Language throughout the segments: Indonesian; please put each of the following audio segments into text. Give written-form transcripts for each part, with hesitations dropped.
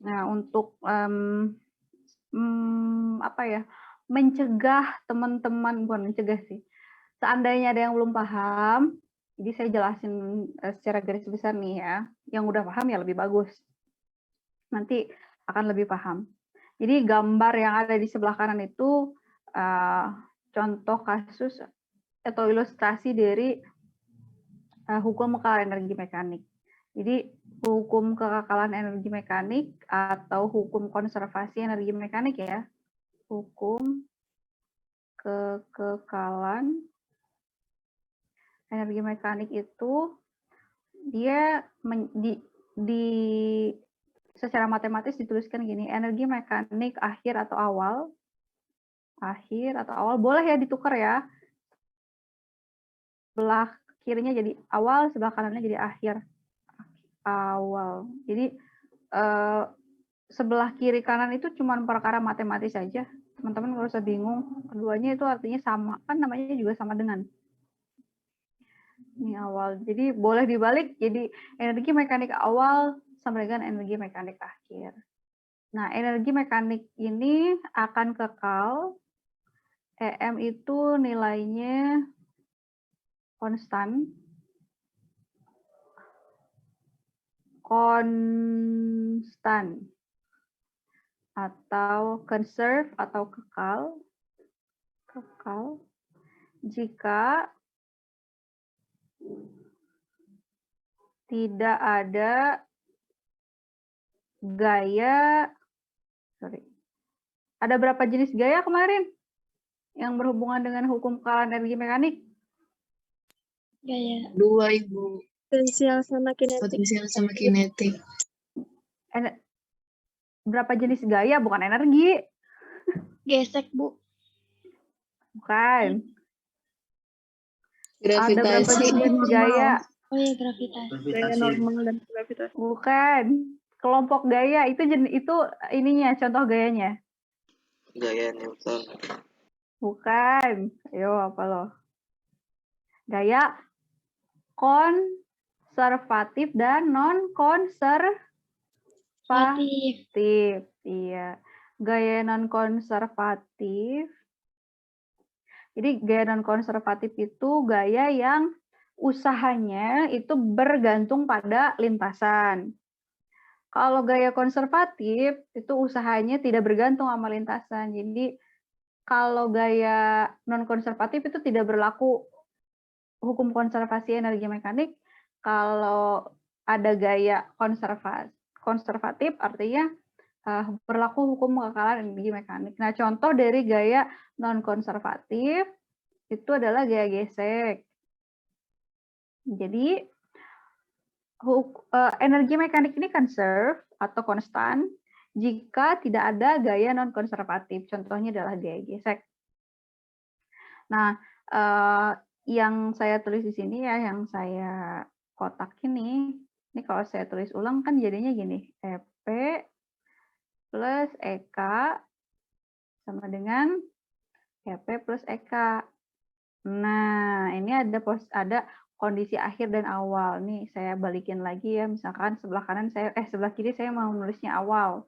Nah, untuk apa ya, mencegah teman-teman, bukan mencegah sih, seandainya ada yang belum paham, jadi saya jelasin secara garis besar nih ya. Yang udah paham ya lebih bagus. Nanti akan lebih paham. Jadi gambar yang ada di sebelah kanan itu contoh kasus atau ilustrasi dari hukum kekalahan energi mekanik. Jadi hukum kekekalan energi mekanik atau hukum konservasi energi mekanik ya. Hukum kekekalan energi mekanik itu dia secara matematis dituliskan gini, energi mekanik akhir atau awal, boleh ya ditukar ya. Sebelah kirinya jadi awal, sebelah kanannya jadi akhir. Awal. Jadi sebelah kiri kanan itu cuma perkara matematis saja. Teman-teman nggak usah bingung. Keduanya itu artinya sama, kan namanya juga sama dengan. Ini awal. Jadi boleh dibalik, jadi energi mekanik awal sama dengan energi mekanik akhir. Nah, energi mekanik ini akan kekal. EM itu nilainya konstan. Atau conserve atau kekal jika tidak ada gaya, ada berapa jenis gaya kemarin yang berhubungan dengan hukum kekalahan energi mekanik? Gaya. 2, Ibu. Potensial sama kinetik. Potensial sama kinetik. Berapa jenis gaya, bukan energi. Gesek, Bu. Bukan. Gravitasi. Ada berapa jenis gaya? Oh ya, gravitasi. Gaya normal dan gravitasi. Bukan. Kelompok gaya itu ininya, contoh gayanya. Gaya Newton. Bukan. Ayo, apa lo? Gaya konservatif dan non-konservatif. Iya. Gaya non-konservatif. Jadi gaya non-konservatif itu gaya yang usahanya itu bergantung pada lintasan. Kalau gaya konservatif itu usahanya tidak bergantung sama lintasan. Jadi kalau gaya non-konservatif itu tidak berlaku hukum konservasi energi mekanik. Kalau ada gaya konservatif artinya berlaku hukum kekekalan energi mekanik. Nah, contoh dari gaya non-konservatif itu adalah gaya gesek. Jadi energi mekanik ini conserve atau konstan jika tidak ada gaya non-konservatif. Contohnya adalah gaya gesek. Nah, yang saya tulis di sini ya, yang saya kotak ini kalau saya tulis ulang kan jadinya gini, EP plus EK sama dengan EP plus EK. Nah, ini ada kondisi akhir dan awal. Nih, saya balikin lagi ya. Misalkan sebelah kiri saya mau nulisnya awal.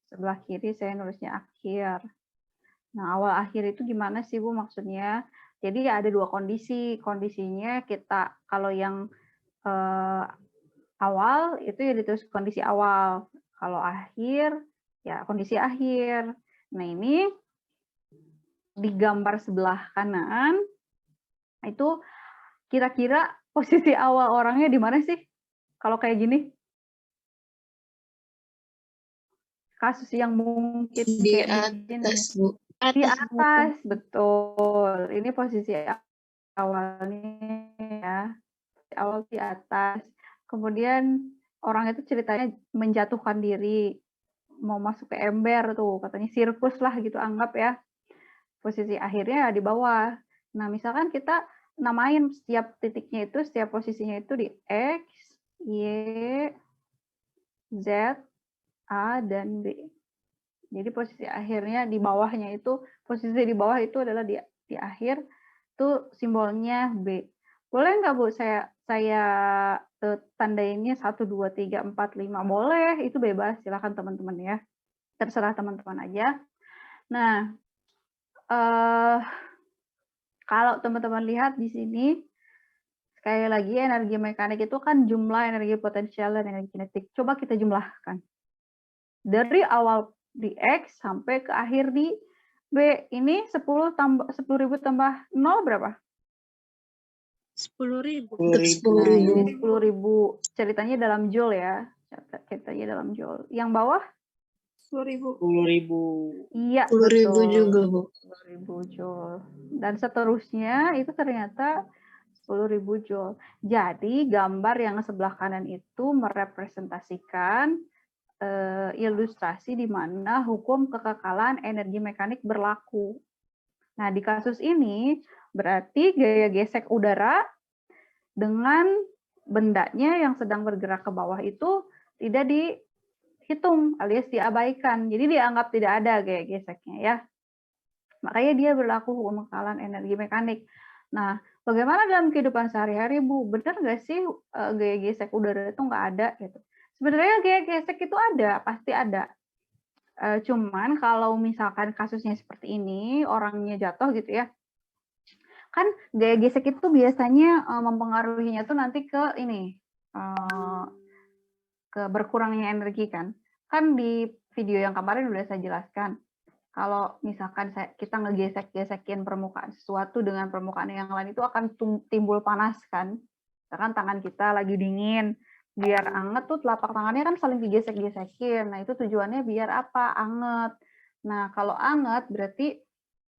Sebelah kiri saya nulisnya akhir. Nah, awal akhir itu gimana sih, Bu, maksudnya? Jadi ada dua kondisi. Kondisinya kita, kalau yang awal, itu ya ditulis kondisi awal. Kalau akhir, ya kondisi akhir. Nah, ini di gambar sebelah kanan, itu kira-kira posisi awal orangnya di mana sih? Kalau kayak gini? Kasus yang mungkin di atas, Bu. Di atas, betul. Ini posisi awalnya ya. Awal di atas. Kemudian orang itu ceritanya menjatuhkan diri. Mau masuk ke ember tuh, katanya sirkus lah gitu, anggap ya. Posisi akhirnya di bawah. Nah, misalkan kita namain setiap titiknya itu, setiap posisinya itu di X, Y, Z, A, dan B. Jadi posisi akhirnya di bawahnya itu, posisi di bawah itu adalah di akhir, itu simbolnya B. Boleh nggak, Bu, saya saya tandainnya 1, 2, 3, 4, 5 boleh, itu bebas, silakan teman-teman ya. Terserah teman-teman aja. Nah, kalau teman-teman lihat di sini, sekali lagi energi mekanik itu kan jumlah energi potensial dan energi kinetik. Coba kita jumlahkan. Dari awal di X sampai ke akhir di B. Ini 10.000 tambah 0 berapa? 10.000. Untuk Nah, 10.000. ini 10.000. Ceritanya dalam joule ya. Ceritanya dalam joule. Yang bawah? 10.000. 10.000. Iya, 10.000 betul. juga, Bu. 10.000 joule. Dan seterusnya itu ternyata 10.000 joule. Jadi gambar yang sebelah kanan itu merepresentasikan ilustrasi di mana hukum kekekalan energi mekanik berlaku. Nah, di kasus ini berarti gaya gesek udara dengan bendanya yang sedang bergerak ke bawah itu tidak dihitung alias diabaikan. Jadi dianggap tidak ada gaya geseknya ya. Makanya dia berlaku hukum kekekalan energi mekanik. Nah, bagaimana dalam kehidupan sehari-hari, Bu? Benar nggak sih gaya gesek udara itu nggak ada gitu? Sebenarnya gaya gesek itu ada, pasti ada. Cuman kalau misalkan kasusnya seperti ini, orangnya jatuh gitu ya, kan gaya gesek itu biasanya mempengaruhinya tuh nanti ke ini, ke berkurangnya energi kan. Kan di video yang kemarin udah saya jelaskan, kalau misalkan kita ngegesek-gesekin permukaan sesuatu dengan permukaan yang lain itu akan timbul panas kan. Misalkan tangan kita lagi dingin, biar anget tuh telapak tangannya kan saling digesek-gesekin. Nah, itu tujuannya biar apa? Anget. Nah, kalau anget berarti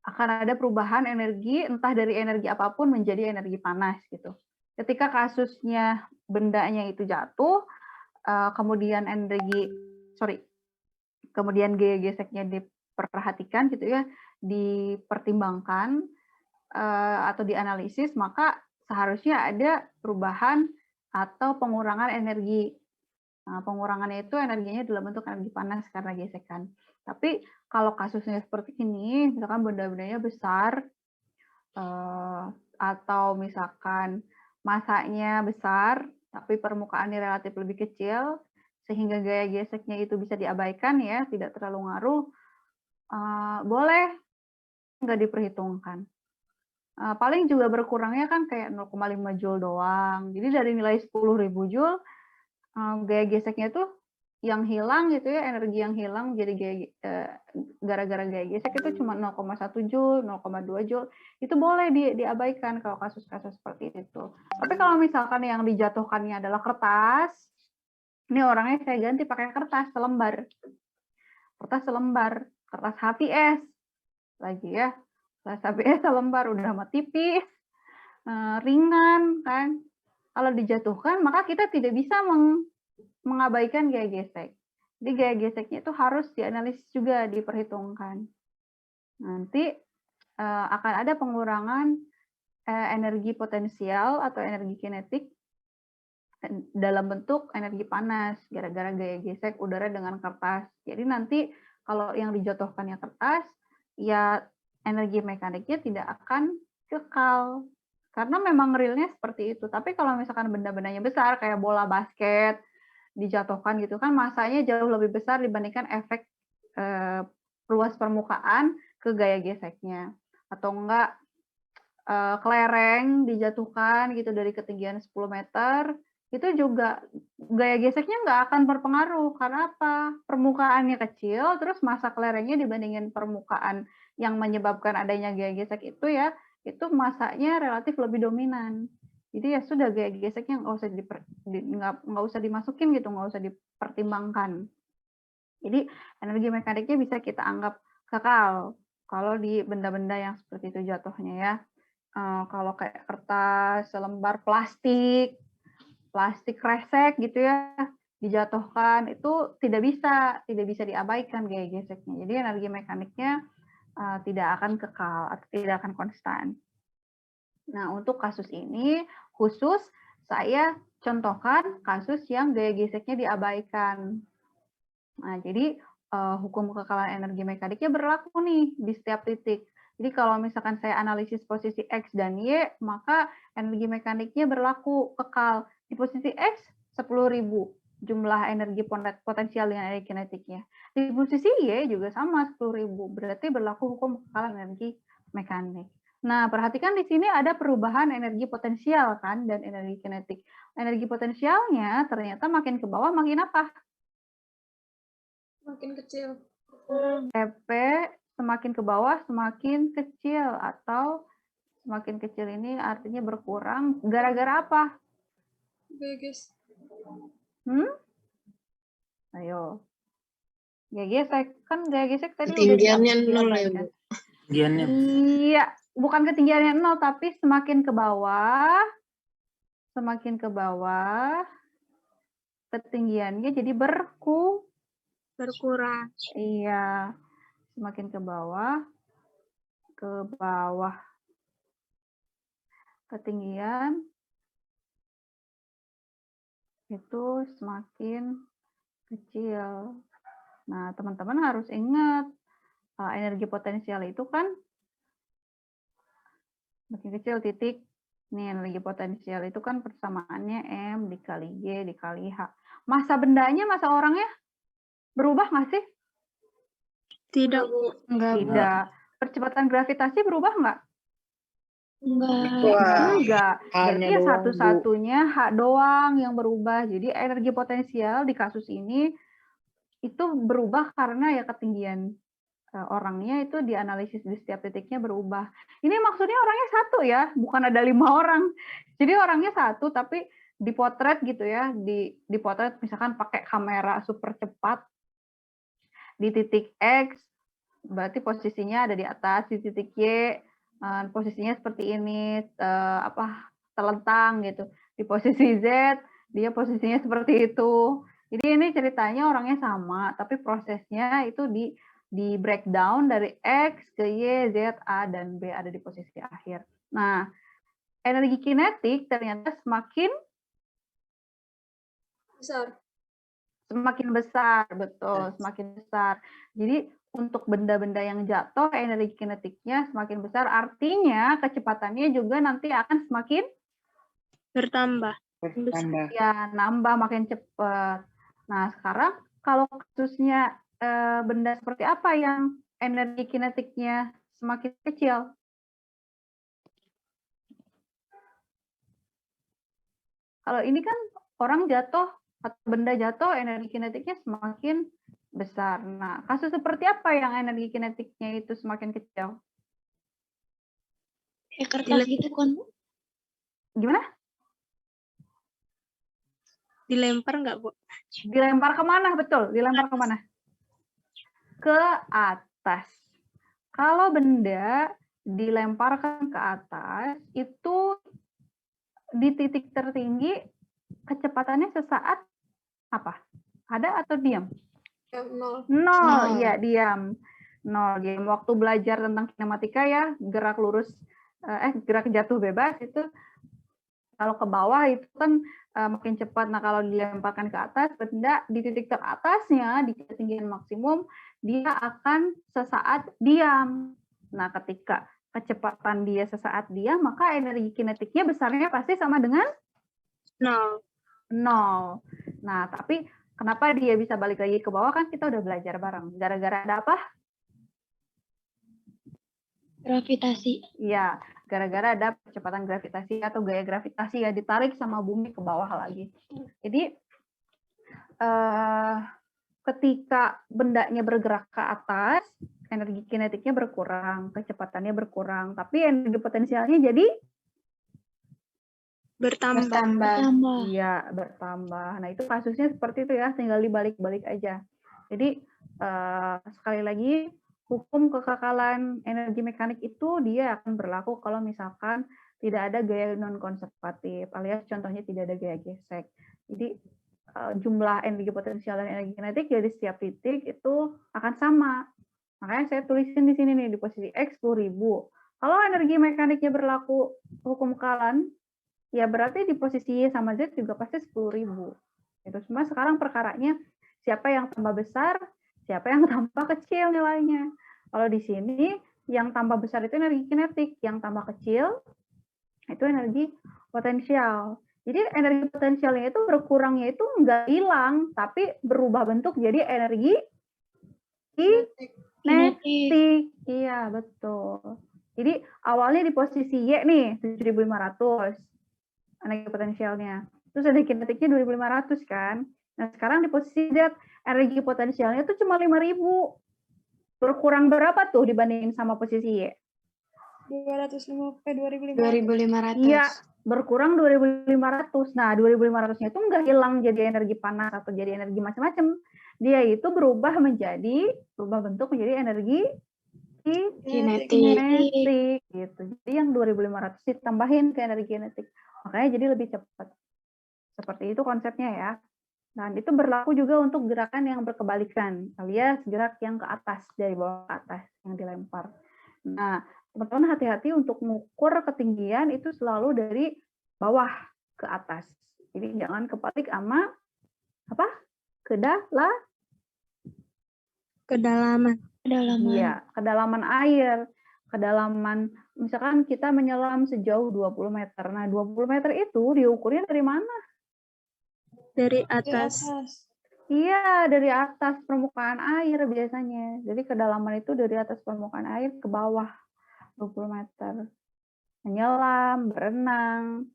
akan ada perubahan energi, entah dari energi apapun menjadi energi panas gitu. Ketika kasusnya bendanya itu jatuh, kemudian kemudian gaya geseknya diperhatikan gitu ya, dipertimbangkan atau dianalisis, maka seharusnya ada perubahan atau pengurangan energi. Nah, pengurangannya itu energinya dalam bentuk energi panas karena gesekan. Tapi kalau kasusnya seperti ini, misalkan benda-bendanya besar, atau misalkan masanya besar, tapi permukaannya relatif lebih kecil, sehingga gaya geseknya itu bisa diabaikan ya, tidak terlalu ngaruh, boleh nggak diperhitungkan. Paling juga berkurangnya kan kayak 0,5 joule doang. Jadi dari nilai 10.000 joule, gaya geseknya tuh yang hilang gitu ya, energi yang hilang jadi gara-gara gaya gesek itu cuma 0,1 joule, 0,2 joule. Itu boleh diabaikan kalau kasus-kasus seperti itu. Tapi kalau misalkan yang dijatuhkannya adalah kertas, ini orangnya saya ganti pakai kertas selembar. Kertas selembar, kertas HPS lagi ya. Kertas HPS selembar udah amat tipis, ringan kan. Kalau dijatuhkan maka kita tidak bisa mengabaikan gaya gesek. Jadi gaya geseknya itu harus dianalisis juga, diperhitungkan. Nanti akan ada pengurangan energi potensial atau energi kinetik dalam bentuk energi panas gara-gara gaya gesek udara dengan kertas. Jadi nanti kalau yang dijatuhkannya kertas, ya energi mekaniknya tidak akan kekal. Karena memang realnya seperti itu. Tapi kalau misalkan benda-bendanya besar kayak bola basket dijatuhkan gitu kan, masanya jauh lebih besar dibandingkan efek luas permukaan ke gaya geseknya. Atau enggak kelereng dijatuhkan gitu dari ketinggian 10 meter, itu juga gaya geseknya nggak akan berpengaruh. Karena apa? Permukaannya kecil, terus massa kelerengnya dibandingin permukaan yang menyebabkan adanya gaya gesek itu ya, itu massanya relatif lebih dominan. Jadi ya sudah, gaya geseknya nggak usah dimasukin gitu, nggak usah dipertimbangkan. Jadi energi mekaniknya bisa kita anggap kekal kalau di benda-benda yang seperti itu jatuhnya ya. Kalau kayak kertas, selembar plastik kresek gitu ya, dijatuhkan itu tidak bisa diabaikan gaya geseknya. Jadi energi mekaniknya tidak akan kekal atau tidak akan konstan. Nah, untuk kasus ini khusus saya contohkan kasus yang gaya geseknya diabaikan. Nah, jadi hukum kekekalan energi mekaniknya berlaku nih di setiap titik. Jadi kalau misalkan saya analisis posisi X dan Y, maka energi mekaniknya berlaku kekal. Di posisi X 10.000 jumlah energi potensial dengan energi kinetiknya. Di posisi Y juga sama 10.000, berarti berlaku hukum kekal energi mekanik. Nah, perhatikan di sini ada perubahan energi potensial kan dan energi kinetik. Energi potensialnya ternyata makin ke bawah makin apa? Makin kecil. TP semakin ke bawah semakin kecil, atau semakin kecil ini artinya berkurang. Gara-gara apa? Bagus. Ayo. Gaya gesek. Kan gaya gesek tadi udah Ketinggiannya 0 ya, diabaikan. Bu. Ketinggiannya. Iya, bukan ketinggiannya 0, tapi semakin ke bawah, ketinggiannya jadi Berkurang. Iya, semakin ke bawah, ketinggian itu semakin kecil. Nah, teman-teman harus ingat, energi potensial itu kan makin kecil titik. Nih, energi potensial itu kan persamaannya M dikali G dikali H. Masa bendanya, masa orangnya berubah nggak sih? Tidak. Tidak. Percepatan gravitasi berubah nggak? Enggak. Enggak. Berarti Hanya ya doang, satu-satunya H doang yang berubah. Jadi energi potensial di kasus ini itu berubah karena ya ketinggian orangnya itu dianalisis di setiap titiknya berubah. Ini maksudnya orangnya satu ya, bukan ada 5 orang. Jadi orangnya satu tapi dipotret gitu ya, dipotret misalkan pakai kamera super cepat di titik X, berarti posisinya ada di atas, di titik Y posisinya seperti ini, telentang gitu. Di posisi Z dia posisinya seperti itu. Jadi ini ceritanya orangnya sama, tapi prosesnya itu di breakdown dari X ke Y, Z, A, dan B ada di posisi akhir. Nah, energi kinetik ternyata semakin besar, betul, semakin besar. Jadi untuk benda-benda yang jatuh, energi kinetiknya semakin besar, artinya kecepatannya juga nanti akan semakin Bertambah. ya, nambah makin cepat. Nah, sekarang kalau kasusnya benda seperti apa yang energi kinetiknya semakin kecil? Kalau ini kan orang jatuh atau benda jatuh, energi kinetiknya semakin besar. Nah, kasus seperti apa yang energi kinetiknya itu semakin kecil? Kayak kertas gitu kan, Bu? Gimana? Dilempar nggak, Bu? Dilempar kemana? Betul, dilempar kemana? Ke atas. Kalau benda dilemparkan ke atas, itu di titik tertinggi kecepatannya sesaat apa? Ada atau diam? Nol. Ya, diam. Nol. Diam. Waktu belajar tentang kinematika ya, gerak jatuh bebas itu kalau ke bawah itu kan makin cepat. Nah, kalau dilemparkan ke atas, benda di titik teratasnya, di ketinggian maksimum, dia akan sesaat diam. Nah, ketika kecepatan dia sesaat diam, maka energi kinetiknya besarnya pasti sama dengan nol. Nah, tapi kenapa dia bisa balik lagi ke bawah, kan kita udah belajar bareng. Gara-gara ada apa? Gravitasi. Iya, gara-gara ada percepatan gravitasi atau gaya gravitasi ya, ditarik sama bumi ke bawah lagi. Jadi ketika bendanya bergerak ke atas, energi kinetiknya berkurang, kecepatannya berkurang, tapi energi potensialnya jadi Bertambah. Iya, bertambah. Nah, itu kasusnya seperti itu ya, tinggal dibalik-balik aja. Jadi sekali lagi, hukum kekekalan energi mekanik itu dia akan berlaku kalau misalkan tidak ada gaya non-konservatif, alias contohnya tidak ada gaya gesek. Jadi jumlah energi potensial dan energi kinetik ya di setiap titik itu akan sama. Makanya saya tulisin di sini nih, di posisi X 10.000. Kalau energi mekaniknya berlaku hukum kekekalan, ya berarti di posisi Y sama Z juga pasti 10.000. Itu semua sekarang perkaranya siapa yang tambah besar, siapa yang tambah kecil nilainya. Kalau di sini Yang tambah besar itu energi kinetik, yang tambah kecil itu energi potensial. Jadi energi potensialnya itu berkurangnya itu nggak hilang, tapi berubah bentuk jadi energi kinetik. Iya, betul. Jadi awalnya di posisi Y nih, 7.500 energi potensialnya. Terus energi kinetiknya 2.500 kan. Nah, sekarang di posisi Z, energi potensialnya itu cuma 5.000. Berkurang berapa tuh dibandingin sama posisi Y? 2.500. 2.500. Iya, berkurang 2.500. Nah, 2.500-nya itu nggak hilang jadi energi panas atau jadi energi macam-macam. Dia itu berubah bentuk menjadi energi kinetik gitu. Jadi yang 2.500 ditambahin ke energi kinetik. Makanya jadi lebih cepat. Seperti itu konsepnya ya. Dan itu berlaku juga untuk gerakan yang berkebalikan, alias gerak yang ke atas, dari bawah ke atas, yang dilempar. Nah, teman-teman hati-hati untuk mengukur ketinggian itu selalu dari bawah ke atas. Jadi jangan kebalik sama apa? Kedalaman. Iya, kedalaman air. Kedalaman, misalkan kita menyelam sejauh 20 meter. Nah, 20 meter itu diukurnya dari mana? Dari atas. Iya, dari atas permukaan air biasanya. Jadi kedalaman itu dari atas permukaan air ke bawah 20 meter. Menyelam, berenang,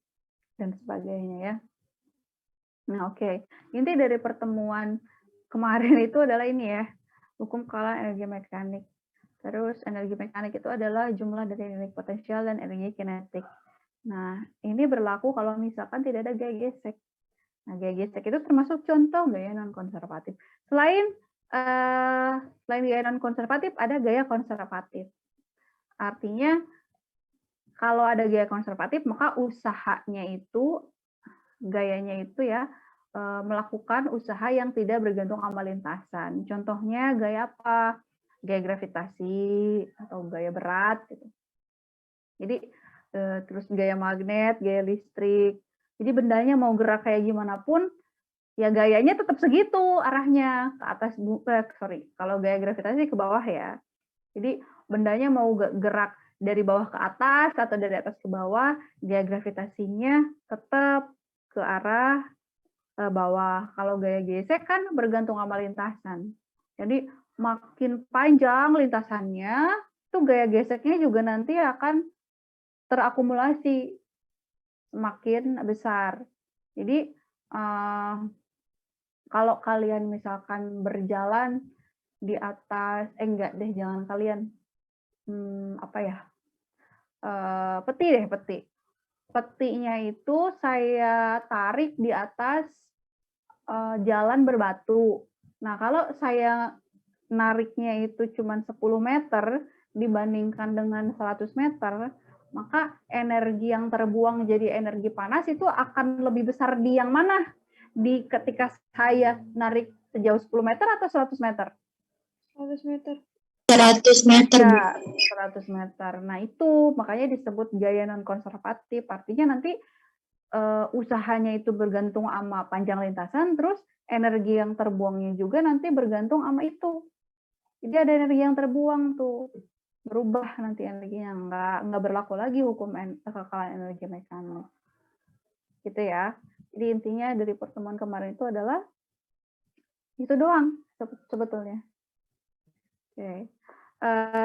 dan sebagainya ya. Nah, oke. Inti dari pertemuan kemarin itu adalah ini ya, hukum kekalahan energi mekanik. Terus energi mekanik itu adalah jumlah dari energi potensial dan energi kinetik. Nah, ini berlaku kalau misalkan tidak ada gaya gesek. Nah, gaya gesek itu termasuk contoh gaya non-konservatif. Selain gaya non-konservatif, ada gaya konservatif. Artinya, kalau ada gaya konservatif, maka gayanya itu ya, melakukan usaha yang tidak bergantung sama lintasan. Contohnya gaya apa? Gaya gravitasi atau gaya berat. Gitu. Jadi, terus gaya magnet, gaya listrik. Jadi bendanya mau gerak kayak gimana pun, ya gayanya tetap segitu arahnya ke atas. Kalau gaya gravitasi ke bawah ya. Jadi bendanya mau gerak dari bawah ke atas atau dari atas ke bawah, gaya gravitasinya tetap ke arah bawah. Kalau gaya gesek kan bergantung sama lintasan. Jadi makin panjang lintasannya, itu gaya geseknya juga nanti akan terakumulasi semakin besar. Jadi kalau kalian misalkan berjalan di atas, enggak deh, jangan kalian, peti. Petinya itu saya tarik di atas jalan berbatu. Nah, kalau saya nariknya itu cuma 10 meter dibandingkan dengan 100 meter, maka energi yang terbuang jadi energi panas itu akan lebih besar di yang mana? Di ketika saya narik sejauh 10 meter atau 100 meter? 100 meter. 100 meter. Ya, 100 meter. Nah, itu makanya disebut gaya non-konservatif. Artinya nanti usahanya itu bergantung sama panjang lintasan, terus energi yang terbuangnya juga nanti bergantung sama itu. Jadi ada energi yang terbuang tuh, berubah nanti energinya, nggak berlaku lagi hukum kekalahan energi mekanik. Gitu ya. Jadi intinya dari pertemuan kemarin itu adalah itu doang sebetulnya. Oke.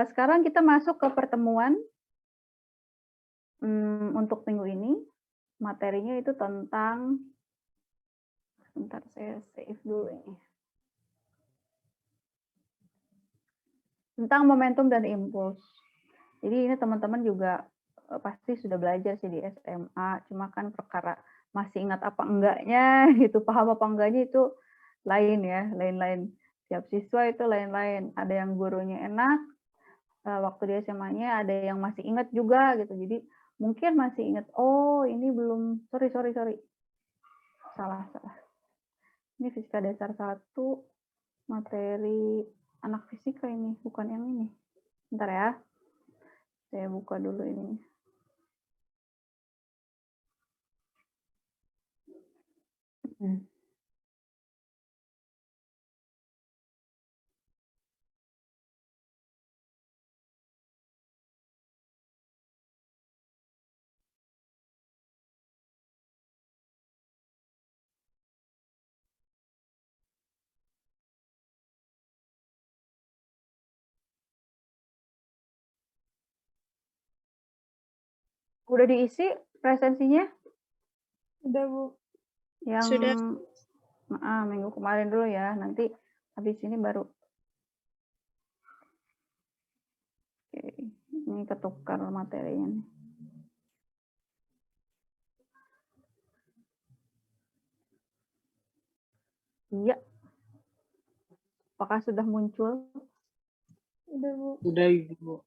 Sekarang kita masuk ke pertemuan untuk minggu ini. Materinya itu tentang, sebentar saya save dulu ini. Tentang momentum dan impuls. Jadi ini teman-teman juga pasti sudah belajar sih di SMA, cuma kan perkara masih ingat apa enggaknya, gitu, paham apa enggaknya itu lain ya, lain-lain. Tiap siswa itu lain-lain. Ada yang gurunya enak, waktu di SMA-nya, ada yang masih ingat juga gitu. Jadi mungkin masih ingat, oh ini belum, sorry. Salah. Ini fisika dasar 1, materi anak fisika ini, bukan yang ini. Bentar ya. Saya buka dulu ini. Udah diisi presensinya? Udah, Bu. Yang Sudah. minggu kemarin dulu ya. Nanti habis ini baru. Oke, ini ketukar materinya nih. Iya. Apakah sudah muncul? Udah, Bu. Udah, Ibu.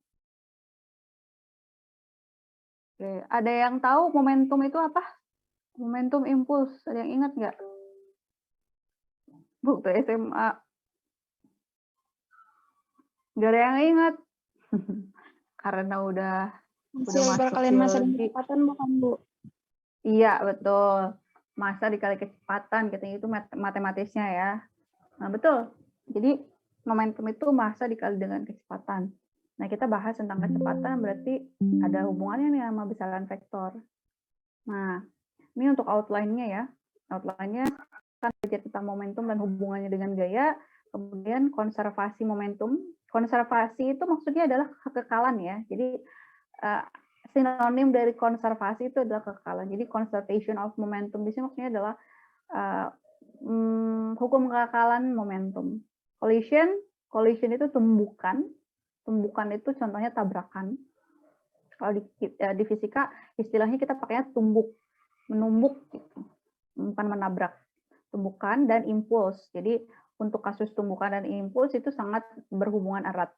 Oke, ada yang tahu momentum itu apa? Momentum impuls, ada yang ingat nggak? Waktu SMA. Nggak ada yang ingat. Karena udah Hasil masuk perkalian massa dan biologi. kecepatan bukan, Bu? Iya, betul. Massa dikali kecepatan, katanya itu matematisnya ya. Nah, betul. Jadi, momentum itu massa dikali dengan kecepatan. Nah, kita bahas tentang kecepatan, berarti ada hubungannya nih sama besaran vektor. Nah, ini untuk outline-nya ya. Outline-nya kan belajar tentang momentum dan hubungannya dengan gaya, kemudian konservasi momentum. Konservasi itu maksudnya adalah kekekalan ya. Jadi, sinonim dari konservasi itu adalah kekekalan. Jadi conservation of momentum di sini maksudnya adalah hukum kekekalan momentum. Collision itu tumbukan itu contohnya tabrakan. Kalau di fisika istilahnya kita pakainya menumbuk gitu. Bukan menabrak. Tumbukan dan impuls. Jadi untuk kasus tumbukan dan impuls itu sangat berhubungan erat.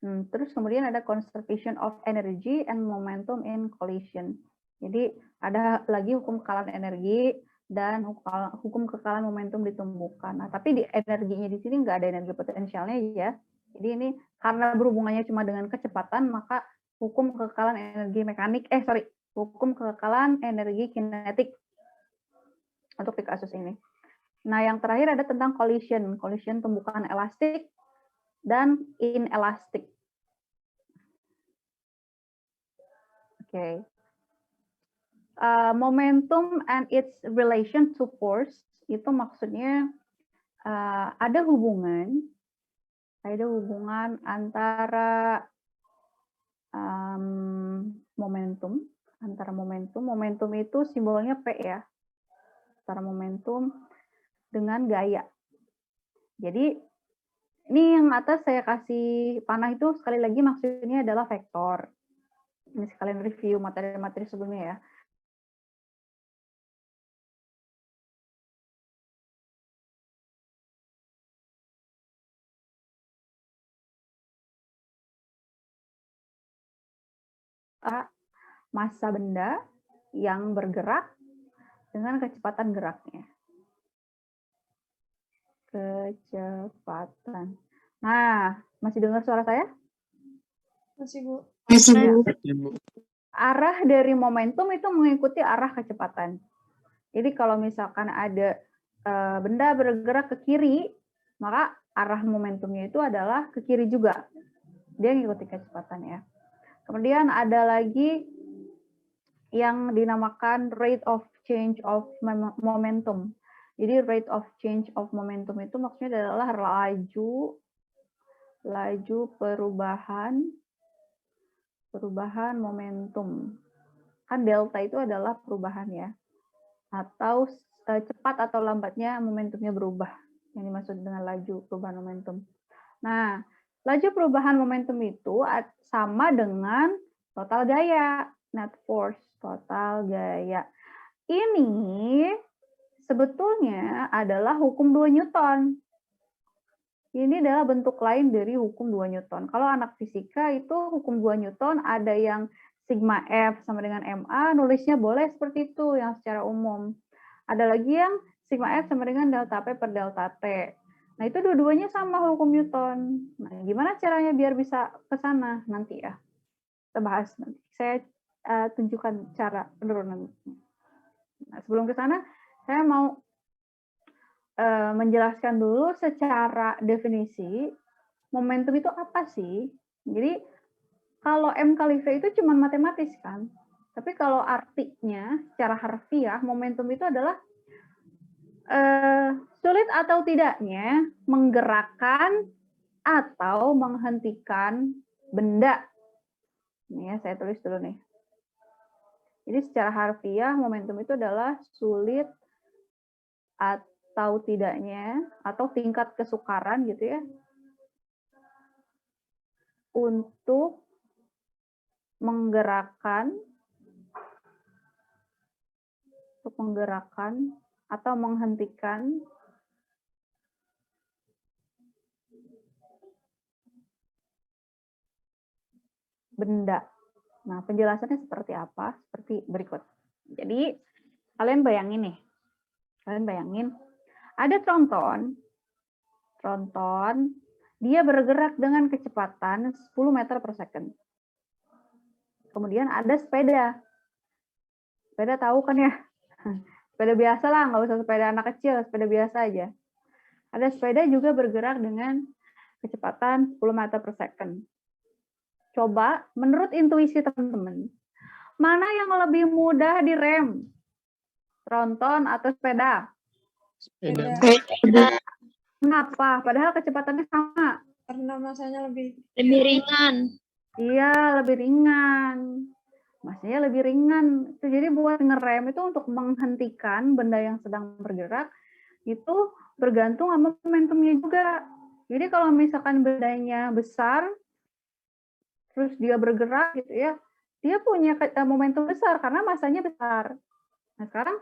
Terus kemudian ada conservation of energy and momentum in collision. Jadi ada lagi hukum kekalahan energi dan hukum kekalahan momentum ditumbukan. Nah, tapi di energinya di sini nggak ada energi potensialnya ya. Jadi ini karena berhubungannya cuma dengan kecepatan, maka hukum kekekalan energi mekanik, hukum kekekalan energi kinetik untuk di kasus ini. Nah, yang terakhir ada tentang collision. Collision tumbukan elastik dan inelastik. Oke. Momentum and its relation to force itu maksudnya ada hubungan antara momentum itu simbolnya P ya, antara momentum dengan gaya. Jadi ini yang atas saya kasih panah itu sekali lagi maksudnya adalah vektor. Ini sekalian review materi-materi sebelumnya ya. Massa benda yang bergerak dengan kecepatan geraknya. Kecepatan. Nah, masih dengar suara saya? Masih, Bu. Arah dari momentum itu mengikuti arah kecepatan. Jadi kalau misalkan ada benda bergerak ke kiri, maka arah momentumnya itu adalah ke kiri juga. Dia mengikuti kecepatan ya. Kemudian ada lagi yang dinamakan rate of change of momentum. Jadi rate of change of momentum itu maksudnya adalah laju perubahan momentum. Kan delta itu adalah perubahan ya. Atau cepat atau lambatnya momentumnya berubah. Yang dimaksud dengan laju perubahan momentum. Nah, laju perubahan momentum itu sama dengan total gaya, net force, total gaya. Ini sebetulnya adalah hukum 2 Newton. Ini adalah bentuk lain dari hukum 2 Newton. Kalau anak fisika itu hukum 2 Newton ada yang sigma F sama dengan MA, nulisnya boleh seperti itu yang secara umum. Ada lagi yang sigma F sama dengan delta P per delta T. Nah, itu dua-duanya sama hukum Newton. Nah, gimana caranya biar bisa ke sana nanti ya? Kita bahas nanti. Saya tunjukkan cara penurunan. Nah, sebelum ke sana, saya mau menjelaskan dulu secara definisi momentum itu apa sih? Jadi kalau M kali V itu cuma matematis kan, tapi kalau artinya secara harfiah momentum itu adalah sulit atau tidaknya menggerakkan atau menghentikan benda. Ini ya saya tulis dulu nih. Jadi secara harfiah momentum itu adalah sulit atau tidaknya atau tingkat kesukaran gitu ya untuk menggerakkan atau menghentikan benda. Nah, penjelasannya seperti apa? Seperti berikut. Jadi, kalian bayangin, ada tronton, dia bergerak dengan kecepatan 10 meter per second. Kemudian ada sepeda. Sepeda tahu kan ya? Sepeda biasa lah, nggak usah sepeda anak kecil, sepeda biasa aja. Ada sepeda juga bergerak dengan kecepatan 10 meter per second. Coba, menurut intuisi teman-teman, mana yang lebih mudah direm? Tronton atau sepeda? Sepeda. Kenapa? Padahal kecepatannya sama. Karena masanya lebih ringan. Iya, lebih ringan. Masanya lebih ringan. Jadi buat ngerem itu untuk menghentikan benda yang sedang bergerak, itu bergantung sama momentumnya juga. Jadi kalau misalkan bendanya besar, terus dia bergerak gitu ya, dia punya momentum besar karena masanya besar. Nah sekarang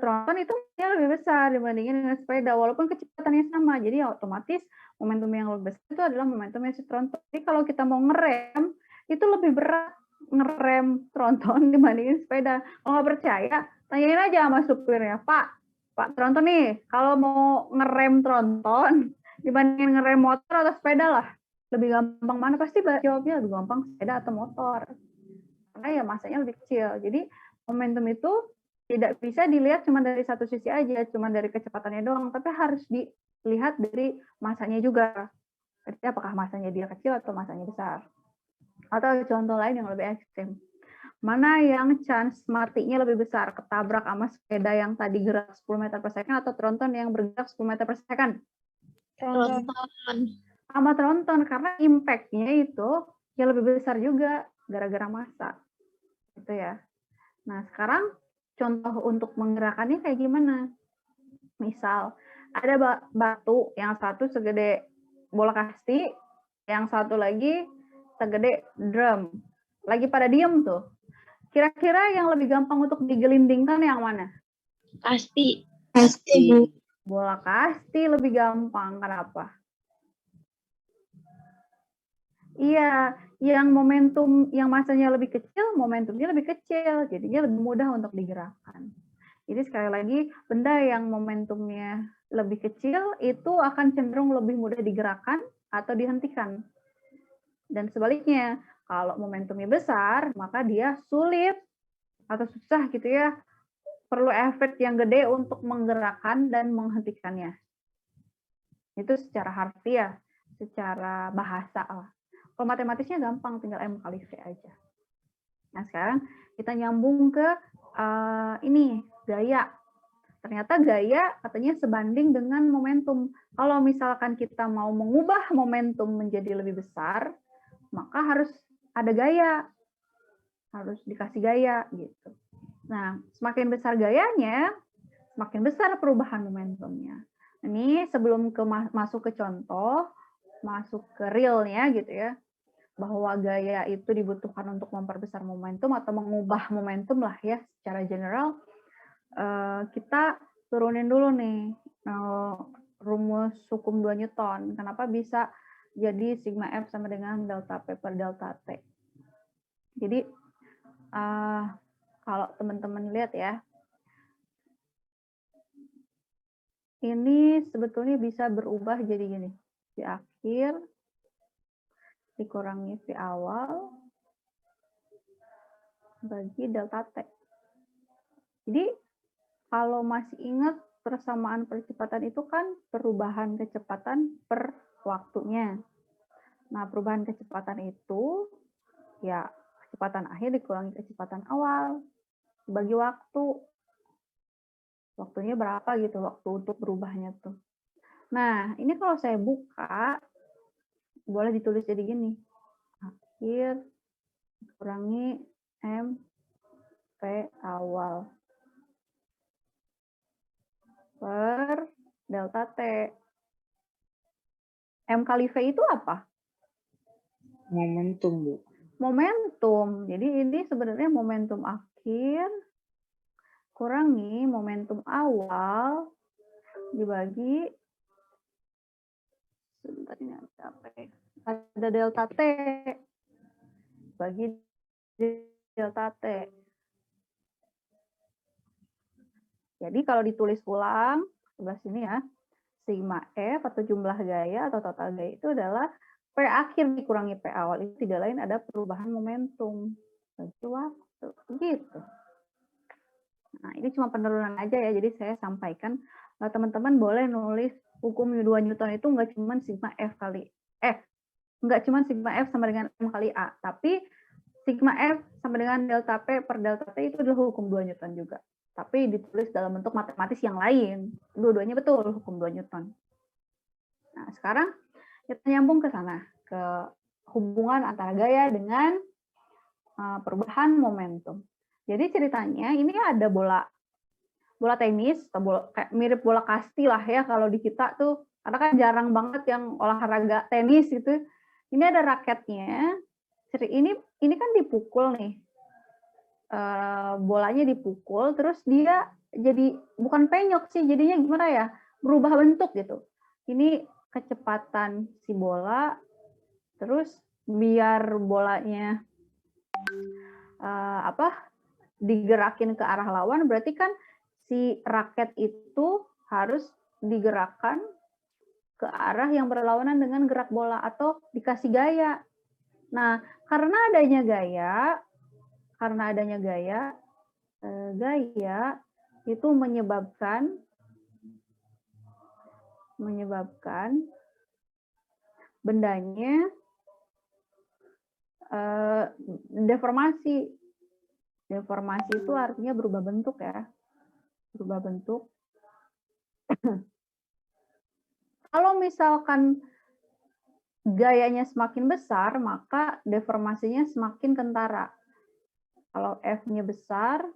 tronton itu lebih besar dibandingin dengan sepeda, walaupun kecepatannya sama. Jadi otomatis momentum yang lebih besar itu adalah momentumnya si tronton. Jadi kalau kita mau ngerem, itu lebih berat ngerem tronton dibandingin sepeda. Kalau nggak percaya, tanyain aja sama supirnya, Pak tronton nih, kalau mau ngerem tronton dibandingin ngerem motor atau sepeda lah, lebih gampang mana? Pasti jawabnya lebih gampang sepeda atau motor. Karena ya masanya lebih kecil. Jadi momentum itu tidak bisa dilihat cuma dari satu sisi aja, cuma dari kecepatannya doang, tapi harus dilihat dari masanya juga. Jadi apakah masanya dia kecil atau masanya besar. Atau contoh lain yang lebih ekstrim. Mana yang chance matinya lebih besar? Ketabrak sama sepeda yang tadi gerak 10 meter per second atau tronton yang bergerak 10 meter per second? Sama tronton, karena impact-nya itu ya lebih besar juga gara-gara massa. Gitu ya. Nah, sekarang contoh untuk menggerakkannya kayak gimana? Misal, ada batu yang satu segede bola kasti, yang satu lagi segede drum. Lagi pada diem tuh. Kira-kira yang lebih gampang untuk digelindingkan yang mana? Pasti. Bola kasti lebih gampang. Kenapa? Iya, yang momentum, yang masanya lebih kecil, momentumnya lebih kecil, jadinya lebih mudah untuk digerakkan. Jadi sekali lagi, benda yang momentumnya lebih kecil itu akan cenderung lebih mudah digerakkan atau dihentikan. Dan sebaliknya, kalau momentumnya besar, maka dia sulit atau susah gitu ya, perlu efek yang gede untuk menggerakkan dan menghentikannya. Itu secara harfiah, secara bahasa lah. Kalau matematisnya gampang, tinggal M kali V aja. Nah sekarang kita nyambung ke ini, gaya. Ternyata gaya katanya sebanding dengan momentum. Kalau misalkan kita mau mengubah momentum menjadi lebih besar, maka harus ada gaya. Harus dikasih gaya gitu. Nah, semakin besar gayanya, semakin besar perubahan momentumnya. Ini sebelum masuk ke contoh, masuk ke realnya gitu ya, bahwa gaya itu dibutuhkan untuk memperbesar momentum atau mengubah momentum lah ya secara general. Kita turunin dulu nih rumus hukum 2 Newton. Kenapa bisa jadi sigma F sama dengan delta P per delta T. Jadi kalau teman-teman lihat ya, ini sebetulnya bisa berubah jadi gini. Di akhir dikurangi V awal bagi delta T. Jadi kalau masih ingat persamaan percepatan itu kan perubahan kecepatan per waktunya. Nah, perubahan kecepatan itu ya kecepatan akhir dikurangi kecepatan awal bagi waktu. Waktunya berapa gitu, waktu untuk berubahnya tuh. Nah, ini kalau saya buka, boleh ditulis jadi gini. Akhir kurangi M P awal per delta T. M kali V itu apa? Momentum, Bu. Momentum. Jadi ini sebenarnya momentum akhir kurangi momentum awal dibagi, sebentar ini ada delta T bagi delta T. Jadi kalau ditulis ulang sebelah sini ya, sigma F atau jumlah gaya atau total gaya itu adalah P akhir dikurangi P awal, itu tidak lain ada perubahan momentum bagi waktu. Gitu. Nah, ini cuma penurunan aja ya, jadi saya sampaikan teman-teman boleh nulis hukum 2 Newton itu nggak cuma sigma F kali F, nggak cuma sigma F sama dengan M kali A, tapi sigma F sama dengan delta P per delta T itu adalah hukum 2 Newton juga. Tapi ditulis dalam bentuk matematis yang lain. Dua-duanya betul hukum 2 Newton. Nah, sekarang kita nyambung ke sana, ke hubungan antara gaya dengan perubahan momentum. Jadi ceritanya ini ada bola tenis atau kayak mirip bola kasti lah ya kalau di kita tuh, karena kan jarang banget yang olahraga tenis gitu. Ini ada raketnya. Ini kan dipukul nih. Bolanya dipukul, terus dia jadi bukan penyok sih, jadinya gimana ya? Berubah bentuk gitu. Ini kecepatan si bola, terus biar bolanya digerakin ke arah lawan, berarti kan si raket itu harus digerakkan ke arah yang berlawanan dengan gerak bola atau dikasih gaya. Nah, karena adanya gaya itu menyebabkan bendanya deformasi. Deformasi itu artinya berubah bentuk ya. Berubah bentuk. Kalau misalkan gayanya semakin besar, maka deformasinya semakin kentara. Kalau F-nya besar,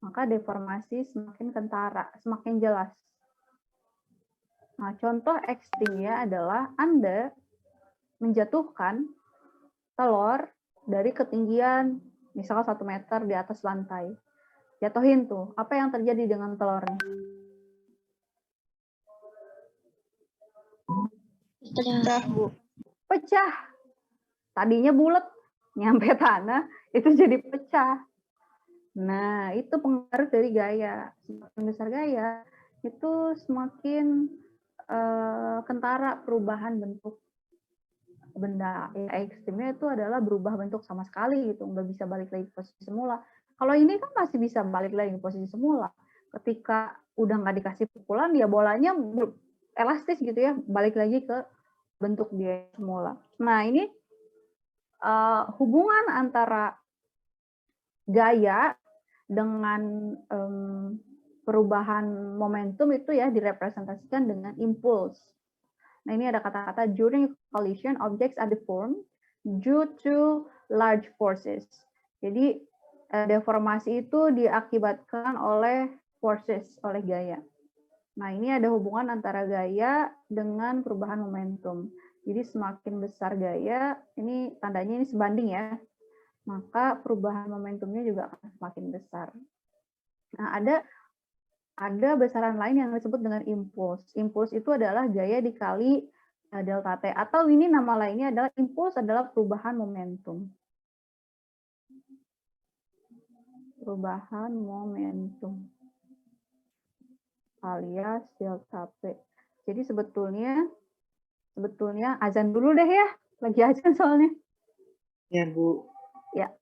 maka deformasi semakin kentara, semakin jelas. Nah, contoh ekstrimnya adalah Anda menjatuhkan telur dari ketinggian misalnya 1 meter di atas lantai. Jatuhin tuh, apa yang terjadi dengan telurnya? Pecah, Bu. Pecah. Tadinya bulat, nyampe tanah, itu jadi pecah. Nah, itu pengaruh dari gaya. Semakin besar gaya, itu semakin kentara perubahan bentuk benda. Ya, ekstrimnya itu adalah berubah bentuk sama sekali gitu, nggak bisa balik lagi ke posisi semula. Kalau ini kan masih bisa balik lagi ke posisi semula. Ketika udah nggak dikasih pukulan, ya bolanya elastis gitu ya, balik lagi ke bentuk dia semula. Nah, ini hubungan antara gaya dengan perubahan momentum itu ya direpresentasikan dengan impuls. Nah, ini ada kata-kata during collision, objects are deformed due to large forces. Jadi, deformasi itu diakibatkan oleh forces, oleh gaya. Nah, ini ada hubungan antara gaya dengan perubahan momentum. Jadi, semakin besar gaya, ini tandanya ini sebanding ya, maka perubahan momentumnya juga akan semakin besar. Nah, ada besaran lain yang disebut dengan impuls. Impuls itu adalah gaya dikali delta T, atau ini nama lainnya adalah impuls adalah perubahan momentum. Perubahan momentum alias delta P. Jadi sebetulnya azan dulu deh ya. Lagi azan soalnya. Ya, Bu. Ya.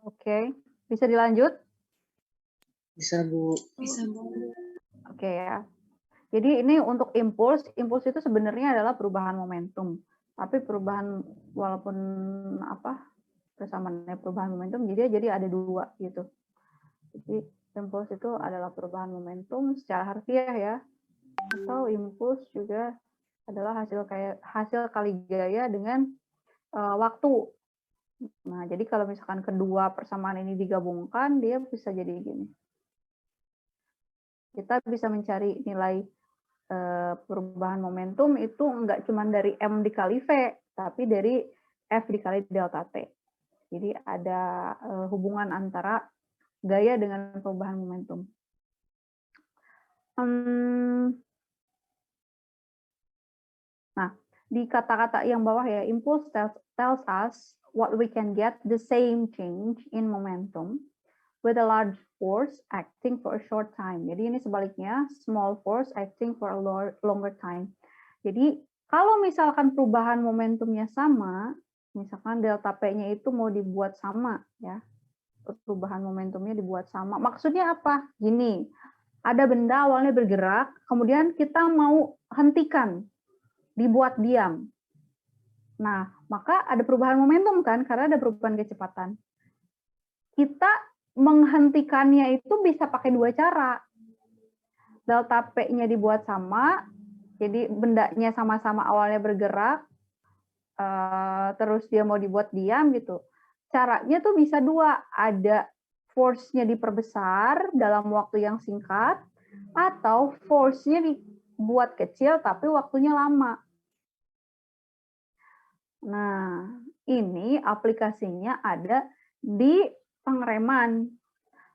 Oke, bisa dilanjut? Bisa, Bu. Bisa, Bu. Oke ya. Jadi ini untuk impuls, impuls itu sebenarnya adalah perubahan momentum. Tapi perubahan walaupun persamaannya perubahan momentum, jadi ada dua gitu. Jadi impuls itu adalah perubahan momentum secara harfiah ya. Atau impuls juga adalah hasil kali gaya dengan waktu. Nah, jadi kalau misalkan kedua persamaan ini digabungkan, dia bisa jadi gini. Kita bisa mencari nilai perubahan momentum itu enggak cuma dari M dikali V, tapi dari F dikali delta T. Jadi ada hubungan antara gaya dengan perubahan momentum. Nah, di kata-kata yang bawah ya, impulse tells us what we can get the same change in momentum with a large force acting for a short time. Jadi ini sebaliknya, small force acting for a longer time. Jadi kalau misalkan perubahan momentumnya sama, misalkan delta P-nya itu mau dibuat sama ya, perubahan momentumnya dibuat sama. Maksudnya apa? Gini, ada benda awalnya bergerak, kemudian kita mau hentikan, dibuat diam. Nah, maka ada perubahan momentum kan, karena ada perubahan kecepatan. Kita menghentikannya itu bisa pakai dua cara. Delta P-nya dibuat sama, jadi bendanya sama-sama awalnya bergerak, terus dia mau dibuat diam gitu. Caranya tuh bisa dua, ada force-nya diperbesar dalam waktu yang singkat, atau force-nya dibuat kecil tapi waktunya lama. Nah, ini aplikasinya ada di pengereman.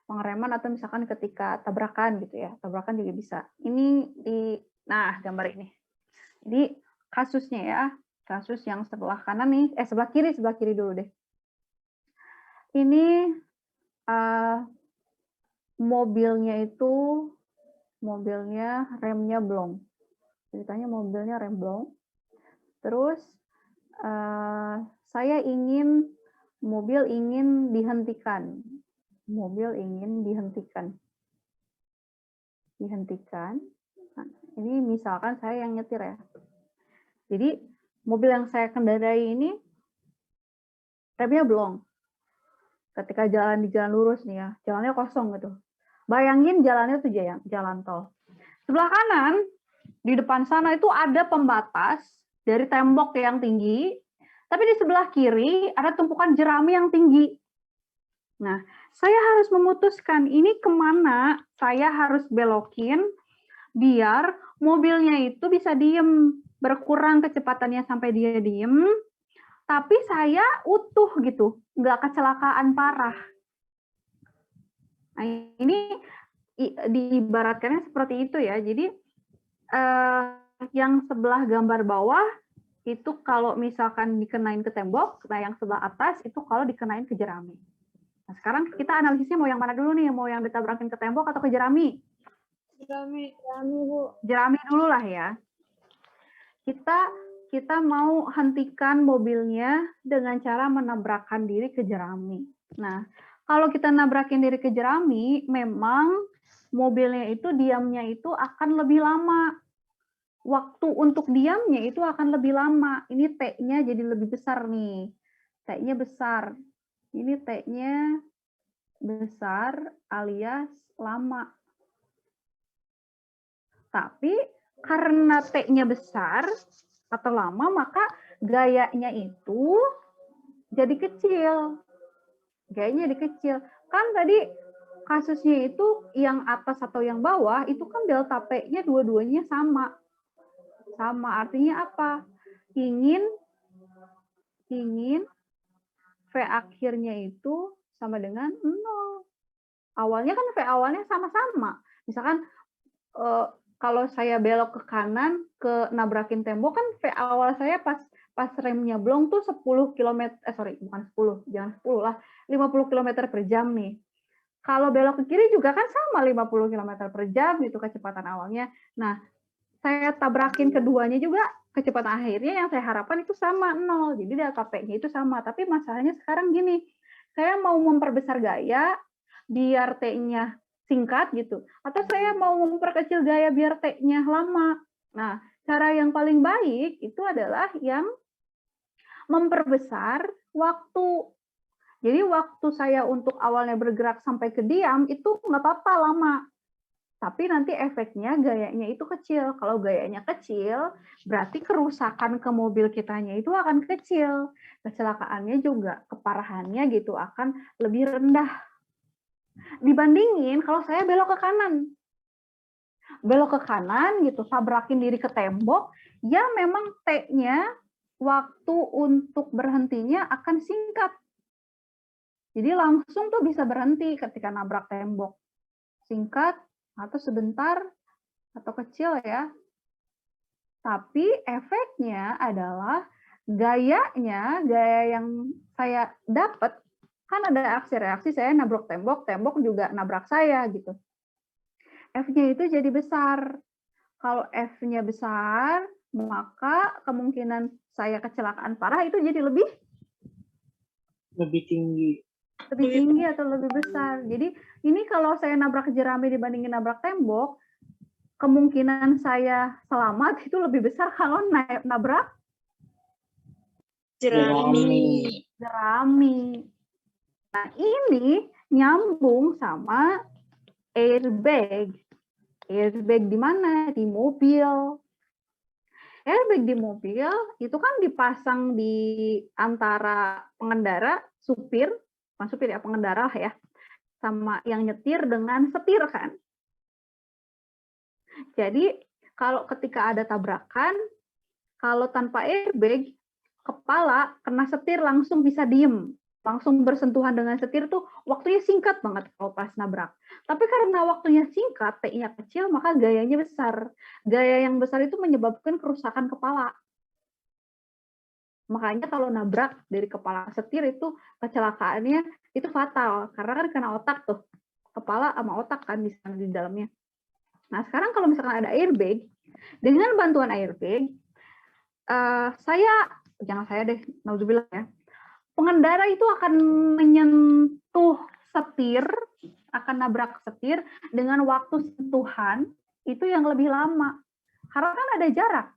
Pengereman atau misalkan ketika tabrakan gitu ya. Tabrakan juga bisa. Ini nah gambar ini. Jadi kasusnya ya, kasus yang sebelah kanan nih, sebelah kiri dulu deh. Ini mobilnya remnya blong. Ceritanya mobilnya rem blong. Terus saya mobil ingin dihentikan. Dihentikan. Nah, ini misalkan saya yang nyetir ya. Jadi mobil yang saya kendarai ini remnya blong. Ketika jalan di jalan lurus nih ya, jalannya kosong gitu. Bayangin jalannya tuh jalan tol. Sebelah kanan, di depan sana itu ada pembatas dari tembok yang tinggi, tapi di sebelah kiri ada tumpukan jerami yang tinggi. Nah, saya harus memutuskan ini kemana saya harus belokin biar mobilnya itu bisa diem, berkurang kecepatannya sampai dia diem, tapi saya utuh gitu, nggak kecelakaan parah. Nah, ini diibaratkannya seperti itu ya. Jadi yang sebelah gambar bawah itu kalau misalkan dikenain ke tembok, nah yang sebelah atas itu kalau dikenain ke jerami. Nah, sekarang kita analisisnya mau yang mana dulu nih? Mau yang ditabrakin ke tembok atau ke jerami? Jerami, Bu. Jerami dulu lah ya. Kita mau hentikan mobilnya dengan cara menabrakkan diri ke jerami. Nah, kalau kita nabrakin diri ke jerami, memang mobilnya itu diamnya itu akan lebih lama. Waktu untuk diamnya itu akan lebih lama. Ini T-nya jadi lebih besar nih. T-nya besar. Ini T-nya besar alias lama. Tapi karena T-nya besar atau lama, maka gayanya itu jadi kecil. Gayanya jadi kecil. Kan tadi kasusnya itu yang atas atau yang bawah, itu kan delta P-nya dua-duanya sama. Sama artinya apa? Ingin V akhirnya itu sama dengan 0. Awalnya kan V awalnya sama-sama. Misalkan kalau saya belok ke kanan ke nabrakin tembok kan V awal saya pas remnya blong tuh 10 km, bukan 10, jangan 10 lah, 50 km per jam nih. Kalau belok ke kiri juga kan sama 50 km per jam itu kecepatan awalnya. Nah, saya tabrakin keduanya juga kecepatan akhirnya yang saya harapkan itu sama 0. Jadi delta P-nya itu sama. Tapi masalahnya sekarang gini, saya mau memperbesar gaya biar T-nya singkat gitu, atau saya mau memperkecil gaya biar T-nya lama. Nah, cara yang paling baik itu adalah yang memperbesar waktu. Jadi waktu saya untuk awalnya bergerak sampai ke diam itu nggak apa-apa lama. Tapi nanti efeknya gayanya itu kecil. Kalau gayanya kecil, berarti kerusakan ke mobil kitanya itu akan kecil. Kecelakaannya juga, keparahannya gitu akan lebih rendah. Dibandingin kalau saya belok ke kanan. Belok ke kanan gitu, tabrakin diri ke tembok, ya memang T-nya waktu untuk berhentinya akan singkat. Jadi langsung tuh bisa berhenti ketika nabrak tembok. Singkat, atau sebentar, atau kecil ya. Tapi efeknya adalah gaya yang saya dapat, kan ada aksi-reaksi saya nabrak tembok, tembok juga nabrak saya gitu. F-nya itu jadi besar. Kalau F-nya besar, maka kemungkinan saya kecelakaan parah itu jadi lebih tinggi. Lebih tinggi atau lebih besar. Jadi ini kalau saya nabrak jerami dibandingin nabrak tembok, kemungkinan saya selamat itu lebih besar kalau nabrak Jerami. Nah, ini nyambung sama airbag. Airbag di mana? Di mobil. Airbag di mobil itu kan dipasang di antara pengendara, pengendara ya, sama yang nyetir dengan setir kan. Jadi kalau ketika ada tabrakan, kalau tanpa airbag, kepala kena setir langsung bisa diem. Langsung bersentuhan dengan setir tuh waktunya singkat banget kalau pas nabrak. Tapi karena waktunya singkat, T-nya kecil, maka gayanya besar. Gaya yang besar itu menyebabkan kerusakan kepala. Makanya kalau nabrak dari kepala ke setir itu kecelakaannya itu fatal. Karena kan kena otak tuh. Kepala sama otak kan di dalamnya. Nah sekarang kalau misalkan ada airbag, dengan bantuan airbag, jangan saya deh, nauzubillah ya, pengendara itu akan menyentuh setir, akan nabrak setir dengan waktu sentuhan itu yang lebih lama. Karena kan ada jarak.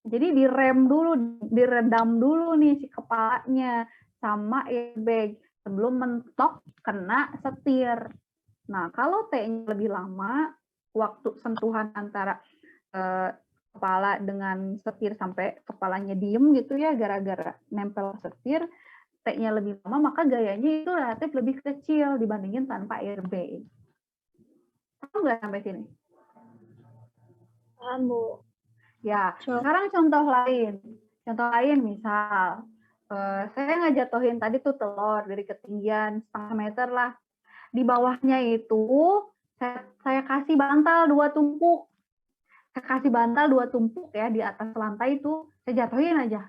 Jadi direm dulu, diredam dulu nih si kepalanya sama airbag sebelum mentok kena setir. Nah, kalau T-nya lebih lama, waktu sentuhan antara kepala dengan setir sampai kepalanya diem gitu ya, gara-gara nempel setir, T-nya lebih lama, maka gayanya itu relatif lebih kecil dibandingin tanpa airbag. Paham nggak sampai sini? Paham, Bu. Ya, sekarang contoh lain. Contoh lain misal, saya ngejatuhin tadi tuh telur dari ketinggian setengah meter lah. Di bawahnya itu saya kasih bantal 2 tumpuk. Saya kasih bantal 2 tumpuk ya di atas lantai itu, saya jatuhin aja.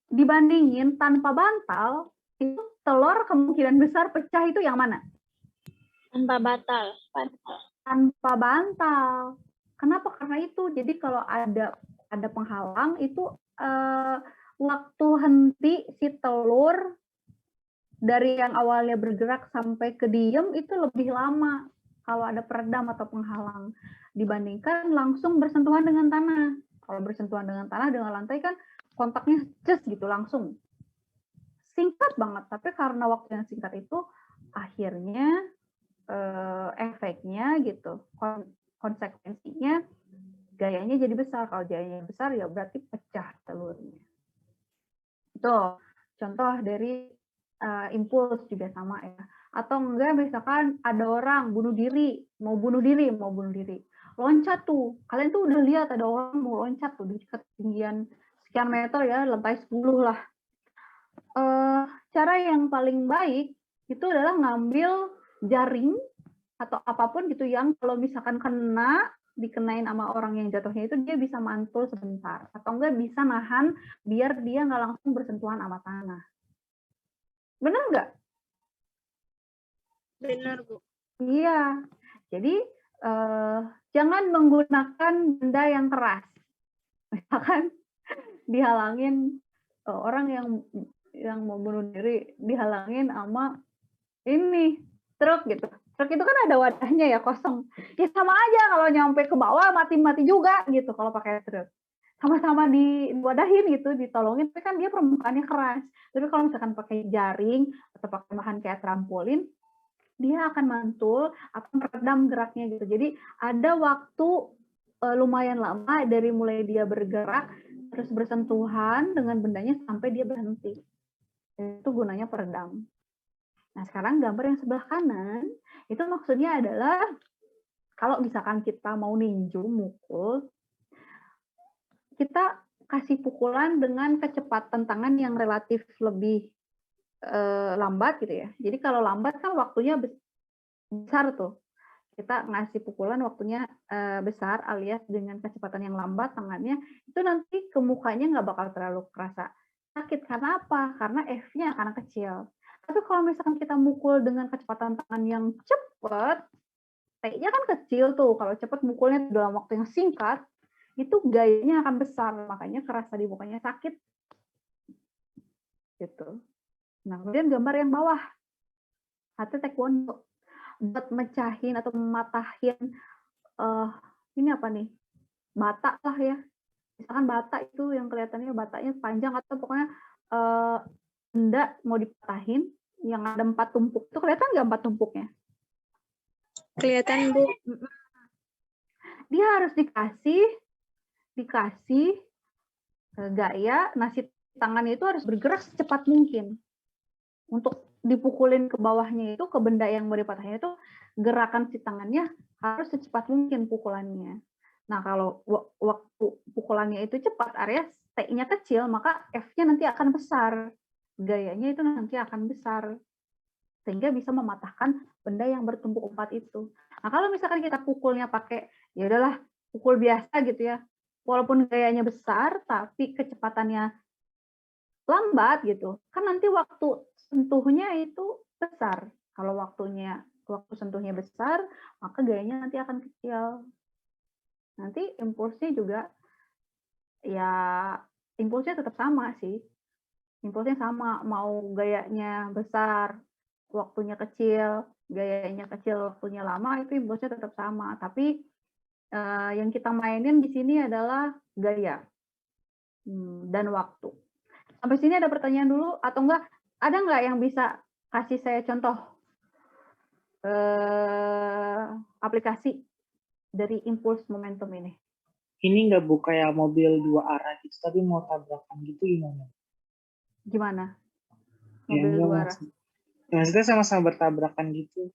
Dibandingin tanpa bantal, itu telur kemungkinan besar pecah itu yang mana? Tanpa batal. Tanpa bantal. Kenapa? Karena itu. Jadi kalau ada penghalang itu waktu henti si telur dari yang awalnya bergerak sampai ke diem itu lebih lama kalau ada peredam atau penghalang dibandingkan langsung bersentuhan dengan tanah. Kalau bersentuhan dengan tanah, dengan lantai kan kontaknya just gitu langsung. Singkat banget, tapi karena waktu yang singkat itu akhirnya efeknya gitu, konsekuensinya gayanya jadi besar. Kalau gayanya besar ya berarti pecah telurnya. Itu contoh dari impuls juga sama ya. Atau enggak misalkan ada orang mau bunuh diri. Loncat tuh. Kalian tuh udah lihat ada orang mau loncat tuh di ketinggian sekian meter ya, lantai 10 lah. Cara yang paling baik itu adalah ngambil jaring atau apapun gitu yang kalau misalkan dikenain sama orang yang jatuhnya itu dia bisa mantul sebentar atau enggak bisa nahan biar dia nggak langsung bersentuhan sama tanah. Benar nggak? Benar, Bu. Iya. Jadi jangan menggunakan benda yang keras. Misalkan dihalangin orang yang mau bunuh diri dihalangin sama ini truk gitu. Truk itu kan ada wadahnya ya kosong. Ya sama aja kalau nyampe ke bawah mati-mati juga gitu kalau pakai truk. Sama-sama diwadahin gitu, ditolongin, tapi kan dia permukaannya keras. Tapi kalau misalkan pakai jaring atau pakai bahan kayak trampolin, dia akan mantul, akan meredam geraknya gitu. Jadi ada waktu lumayan lama dari mulai dia bergerak, terus bersentuhan dengan bendanya sampai dia berhenti. Itu gunanya peredam. Nah, sekarang gambar yang sebelah kanan, itu maksudnya adalah kalau misalkan kita mau ninju, mukul, kita kasih pukulan dengan kecepatan tangan yang relatif lebih lambat gitu ya. Jadi kalau lambat kan waktunya besar tuh. Kita ngasih pukulan waktunya besar alias dengan kecepatan yang lambat tangannya, itu nanti ke mukanya nggak bakal terlalu kerasa sakit. Karena apa? Karena F-nya akan kecil. Tapi kalau misalkan kita mukul dengan kecepatan tangan yang cepat, T-nya kan kecil tuh. Kalau cepat mukulnya dalam waktu yang singkat, itu gayanya akan besar. Makanya kerasa di mukanya sakit. Gitu. Nah, kemudian gambar yang bawah. Hatha taekwondo. Buat mecahin atau mematahin, ini apa nih? Bata lah ya. Misalkan bata itu yang kelihatannya batanya panjang atau pokoknya benda mau dipatahin yang ada 4 tumpuk itu kelihatan nggak 4 tumpuknya? Kelihatan, Bu. Dia harus dikasih gaya, nasi tangannya itu harus bergerak secepat mungkin untuk dipukulin ke bawahnya itu, ke benda yang mau dipatahin itu, gerakan si tangannya harus secepat mungkin pukulannya. Nah, kalau waktu pukulannya itu cepat, area T-nya kecil, maka F-nya nanti akan besar. Gayanya itu nanti akan besar. Sehingga bisa mematahkan benda yang bertumpuk 4 itu. Nah, kalau misalkan kita pukulnya pakai, ya udahlah, pukul biasa gitu ya. Walaupun gayanya besar, tapi kecepatannya lambat gitu. Kan nanti waktu sentuhnya itu besar. Kalau waktu sentuhnya besar, maka gayanya nanti akan kecil. Nanti impulsnya juga, ya impulsnya tetap sama sih. Impulsnya sama, mau gayanya besar, waktunya kecil, gayanya kecil, waktunya lama, itu impulsnya tetap sama. Tapi yang kita mainin di sini adalah gaya dan waktu. Sampai sini ada pertanyaan dulu atau enggak? Ada enggak yang bisa kasih saya contoh aplikasi dari impuls momentum ini? Ini nggak Bu kayak mobil 2 arah gitu, tapi mau tabrakan gitu gimana? Gimana? Ya, Mobil enggak, 2 arah. maksudnya sama-sama bertabrakan gitu.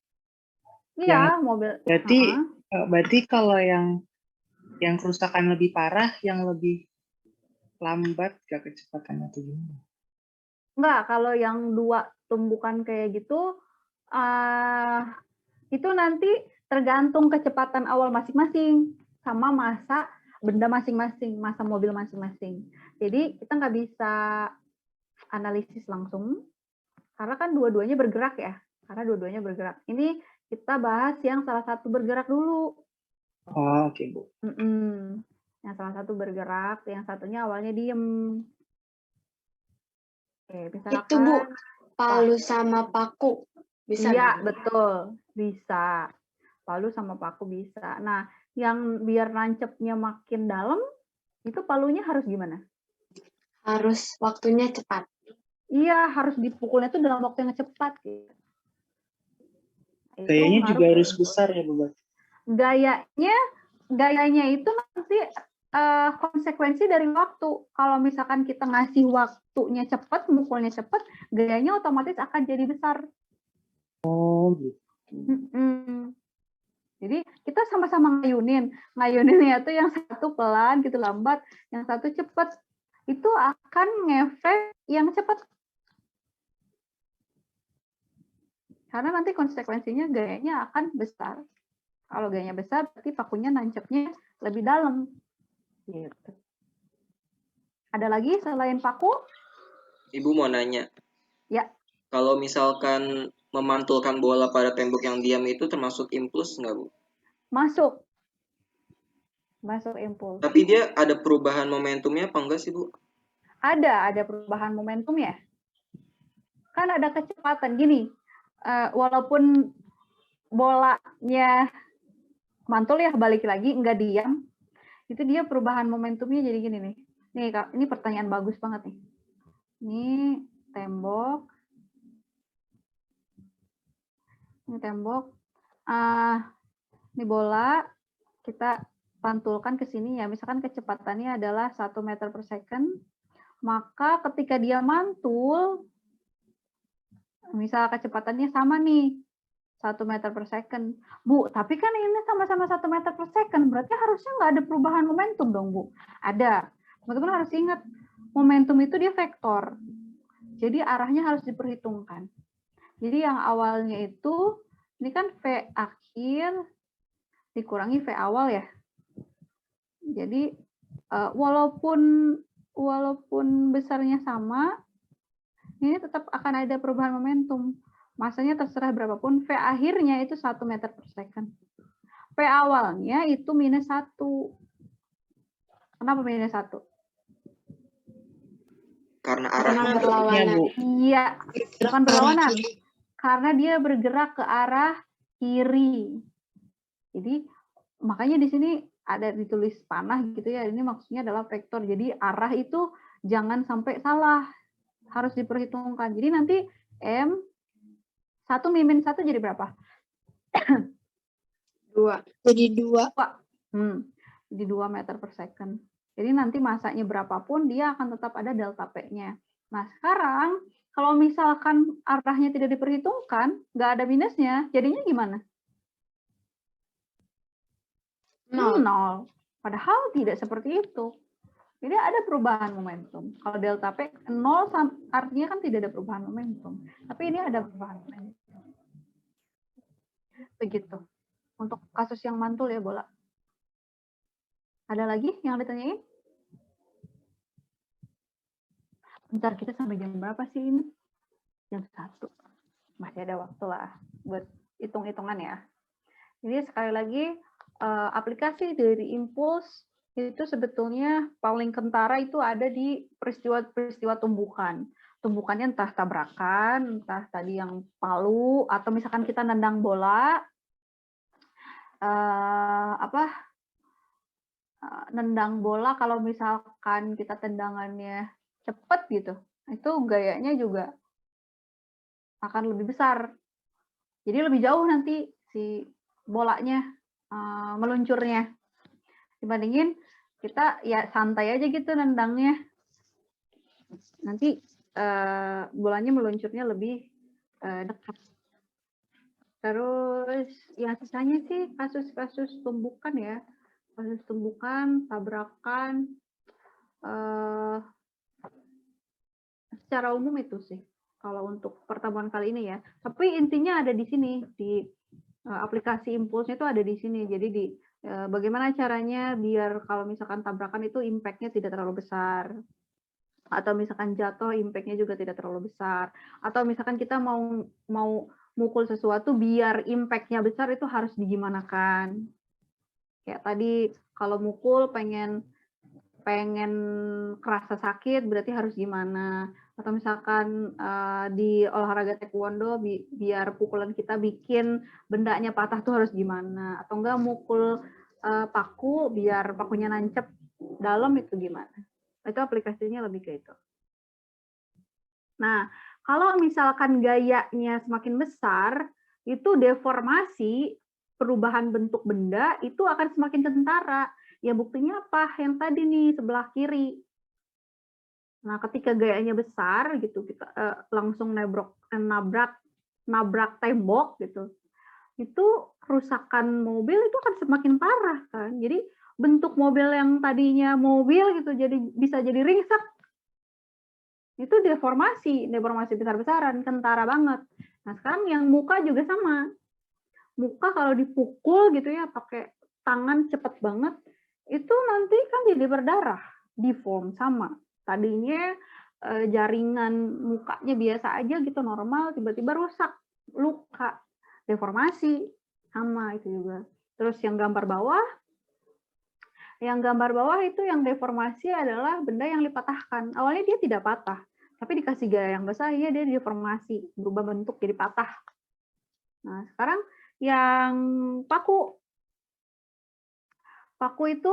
Iya, mobil. Berarti kalau yang kerusakan lebih parah, yang lebih lambat gak kecepatannya tuh gimana? Enggak, kalau yang 2 tumbukan kayak gitu, itu nanti tergantung kecepatan awal masing-masing sama masa benda masing-masing, masa mobil masing-masing. Jadi kita nggak bisa analisis langsung, karena kan dua-duanya bergerak ya. Karena dua-duanya bergerak. Ini kita bahas yang salah satu bergerak dulu. Oh, oke, Bu. Yang salah satu bergerak, yang satunya awalnya diem. Oke, misalkan, Itu Bu, palu sama paku. Bisa iya, dong? betul. Bisa. Palu sama paku bisa. Nah, yang biar nancepnya makin dalam, itu palunya harus gimana? Harus waktunya cepat. Iya, harus dipukulnya tuh dalam waktu yang cepat. Gitu. Gayanya juga harus besar ya, Bu? Gayanya itu nanti konsekuensi dari waktu. Kalau misalkan kita ngasih waktunya cepat, mukulnya cepat, gayanya otomatis akan jadi besar. Oh, gitu. Jadi kita sama-sama ngayuninnya tuh yang satu pelan gitu lambat, yang satu cepat. Itu akan ngefek yang cepat. Karena nanti konsekuensinya gayanya akan besar. Kalau gayanya besar, berarti pakunya nancepnya lebih dalam. Gitu. Ada lagi selain paku? Ibu mau nanya. Ya. Kalau misalkan memantulkan bola pada tembok yang diam itu termasuk impuls nggak, Bu? Masuk impuls. Tapi dia ada perubahan momentumnya apa enggak sih, Bu? Ada perubahan momentum ya. Kan ada kecepatan gini. Walaupun bolanya mantul ya, balik lagi nggak diam, itu dia perubahan momentumnya jadi gini nih. Nih, ini pertanyaan bagus banget nih. Ini tembok. Ini bola, kita pantulkan ke sini ya. Misalkan kecepatannya adalah 1 meter per second, maka ketika dia mantul, misal kecepatannya sama nih, 1 meter per second. Bu, tapi kan ini sama-sama 1 meter per second, berarti harusnya nggak ada perubahan momentum dong, Bu. Ada. Teman-teman harus ingat, momentum itu dia vektor. Jadi arahnya harus diperhitungkan. Jadi yang awalnya itu, ini kan V akhir dikurangi V awal ya. Jadi walaupun besarnya sama, ini tetap akan ada perubahan momentum. Masanya terserah berapapun, V akhirnya itu 1 meter per second. V awalnya itu minus 1. Kenapa minus 1? Karena arahnya berlawanan. Iya, bukan berlawanan. Karena dia bergerak ke arah kiri. Jadi makanya di sini ada ditulis panah gitu ya. Ini maksudnya adalah vektor. Jadi arah itu jangan sampai salah. Harus diperhitungkan. Jadi nanti M 1 min 1 jadi berapa? 2. Jadi 2. Jadi 2 meter per second. Jadi nanti masanya berapapun, dia akan tetap ada delta P-nya. Nah, sekarang kalau misalkan arahnya tidak diperhitungkan, nggak ada minusnya, jadinya gimana? 0. Padahal tidak seperti itu. Jadi ada perubahan momentum. Kalau delta P 0 artinya kan tidak ada perubahan momentum. Tapi ini ada perubahan momentum. Begitu. Untuk kasus yang mantul ya bola. Ada lagi yang ditanyain? Bentar, kita sampai jam berapa sih ini? Jam 1. Masih ada waktu lah buat hitung-hitungan ya. Jadi sekali lagi, aplikasi dari impuls itu sebetulnya paling kentara itu ada di peristiwa-peristiwa tumbukan. Tumbukannya entah tabrakan, entah tadi yang palu, atau misalkan kita nendang bola, nendang bola kalau misalkan kita tendangannya cepet gitu, itu gayanya juga akan lebih besar. Jadi lebih jauh nanti si bolanya meluncurnya. Dibandingin kita ya santai aja gitu nendangnya. Nanti bolanya meluncurnya lebih dekat. Terus yang sisanya sih kasus-kasus tumbukan ya. Kasus tumbukan, tabrakan, secara umum itu sih. Kalau untuk pertemuan kali ini ya. Tapi intinya ada di sini, di aplikasi impulsnya itu ada di sini. Jadi di bagaimana caranya biar kalau misalkan tabrakan itu impact-nya tidak terlalu besar. Atau misalkan jatuh impact-nya juga tidak terlalu besar. Atau misalkan kita mau mukul sesuatu biar impact-nya besar itu harus digimanakan. Kayak tadi kalau mukul pengen kerasa sakit berarti harus gimana, atau misalkan di olahraga taekwondo biar pukulan kita bikin bendanya patah tuh harus gimana, atau enggak mukul paku biar pakunya nancep dalam itu gimana. Itu aplikasinya lebih ke itu. Nah, kalau misalkan gayanya semakin besar, itu deformasi perubahan bentuk benda itu akan semakin kentara. Ya buktinya apa? Yang tadi nih sebelah kiri. Nah, ketika gayanya besar gitu, kita langsung nabrak tembok gitu. Itu kerusakan mobil itu akan semakin parah kan. Jadi bentuk mobil yang tadinya mobil gitu bisa jadi ringsek. Itu deformasi besar-besaran, kentara banget. Nah, sekarang yang muka juga sama. Muka kalau dipukul gitu ya pakai tangan cepet banget, itu nanti kan jadi berdarah, deform sama. Tadinya jaringan mukanya biasa aja gitu normal, tiba-tiba rusak, luka, deformasi sama itu juga. Terus yang gambar bawah itu yang deformasi adalah benda yang dipatahkan. Awalnya dia tidak patah, tapi dikasih gaya yang besar, ya dia deformasi, berubah bentuk jadi patah. Nah, sekarang yang paku itu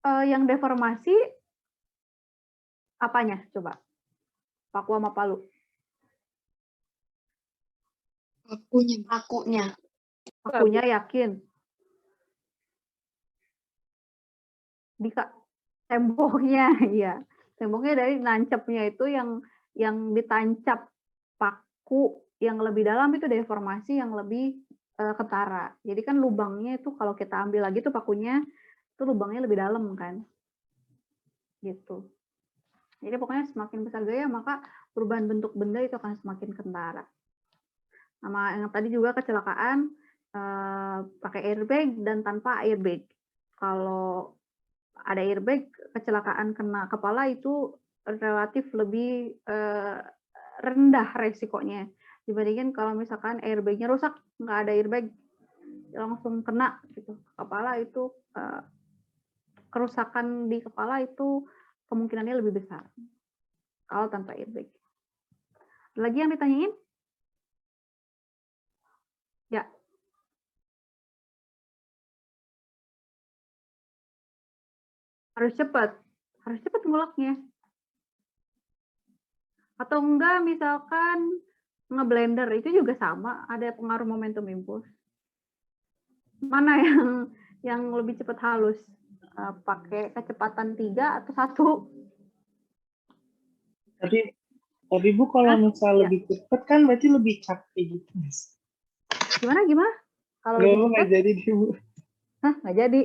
yang deformasi apanya? Coba. Paku sama palu. Pakunya. Pakunya yakin. Di temboknya, iya. Temboknya dari nancepnya itu yang ditancap paku yang lebih dalam itu deformasi yang lebih kentara. Jadi kan lubangnya itu kalau kita ambil lagi tuh pakunya itu lubangnya lebih dalam kan. Gitu. Jadi pokoknya semakin besar gaya maka perubahan bentuk benda itu akan semakin kentara. Sama yang tadi juga kecelakaan pakai airbag dan tanpa airbag. Kalau ada airbag, kecelakaan kena kepala itu relatif lebih rendah resikonya dibandingkan kalau misalkan airbag-nya rusak, nggak ada airbag, langsung kena gitu kepala, itu kerusakan di kepala itu kemungkinannya lebih besar kalau tanpa airbag. Lagi yang ditanyain? Ya. Harus cepat nguleknya. Atau enggak misalkan ngeblender itu juga sama, ada pengaruh momentum impuls. Mana yang lebih cepat halus? Pakai kecepatan 3 atau 1? Tapi Bu kalau misalnya lebih cepat kan berarti lebih capek gitu, Mas. Gimana? Kalau nggak jadi Bu. Hah, nggak jadi.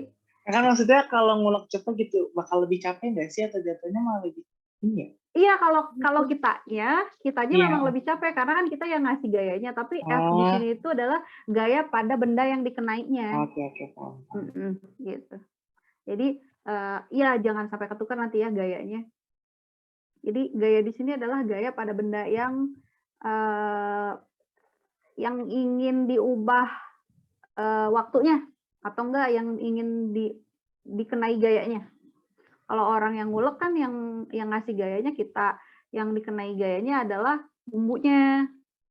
Kan maksudnya kalau ngulek cepet gitu bakal lebih capek nggak sih atau jatuhnya malah lebih ini ya? Iya, kalau kitanya Iya. memang lebih capek karena kan kita yang ngasih gayanya, tapi F di Oh, sini itu adalah gaya pada benda yang dikenainya. oke paham. Gitu. Jadi ya jangan sampai ketukar nanti ya gayanya. Jadi gaya di sini adalah gaya pada benda yang ingin diubah waktunya atau enggak yang ingin dikenai gayanya. Kalau orang yang ngulek kan yang ngasih gayanya kita, yang dikenai gayanya adalah bumbunya,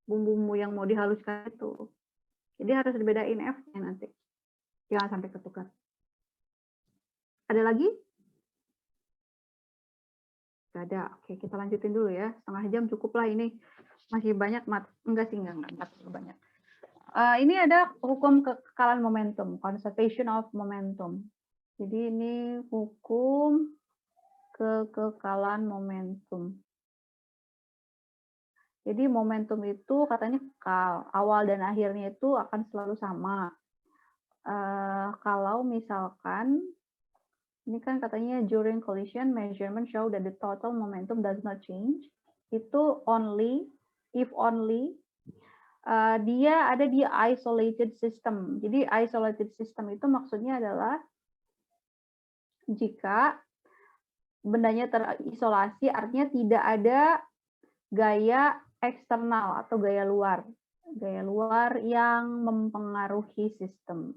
bumbu yang mau dihaluskan itu. Jadi harus dibedain F-nya nanti. Jangan sampai ketukar. Ada lagi? Gak ada. Oke, kita lanjutin dulu ya. Setengah jam cukup lah ini. Masih banyak enggak sih, enggak terlalu banyak. Ini ada hukum kekekalan momentum, conservation of momentum. Jadi ini hukum kekekalan momentum. Jadi momentum itu katanya kekal, awal dan akhirnya itu akan selalu sama. Kalau misalkan ini kan katanya during collision measurement show that the total momentum does not change. Itu if only dia ada di isolated system. Jadi isolated system itu maksudnya adalah jika bendanya terisolasi, artinya tidak ada gaya eksternal atau gaya luar yang mempengaruhi sistem.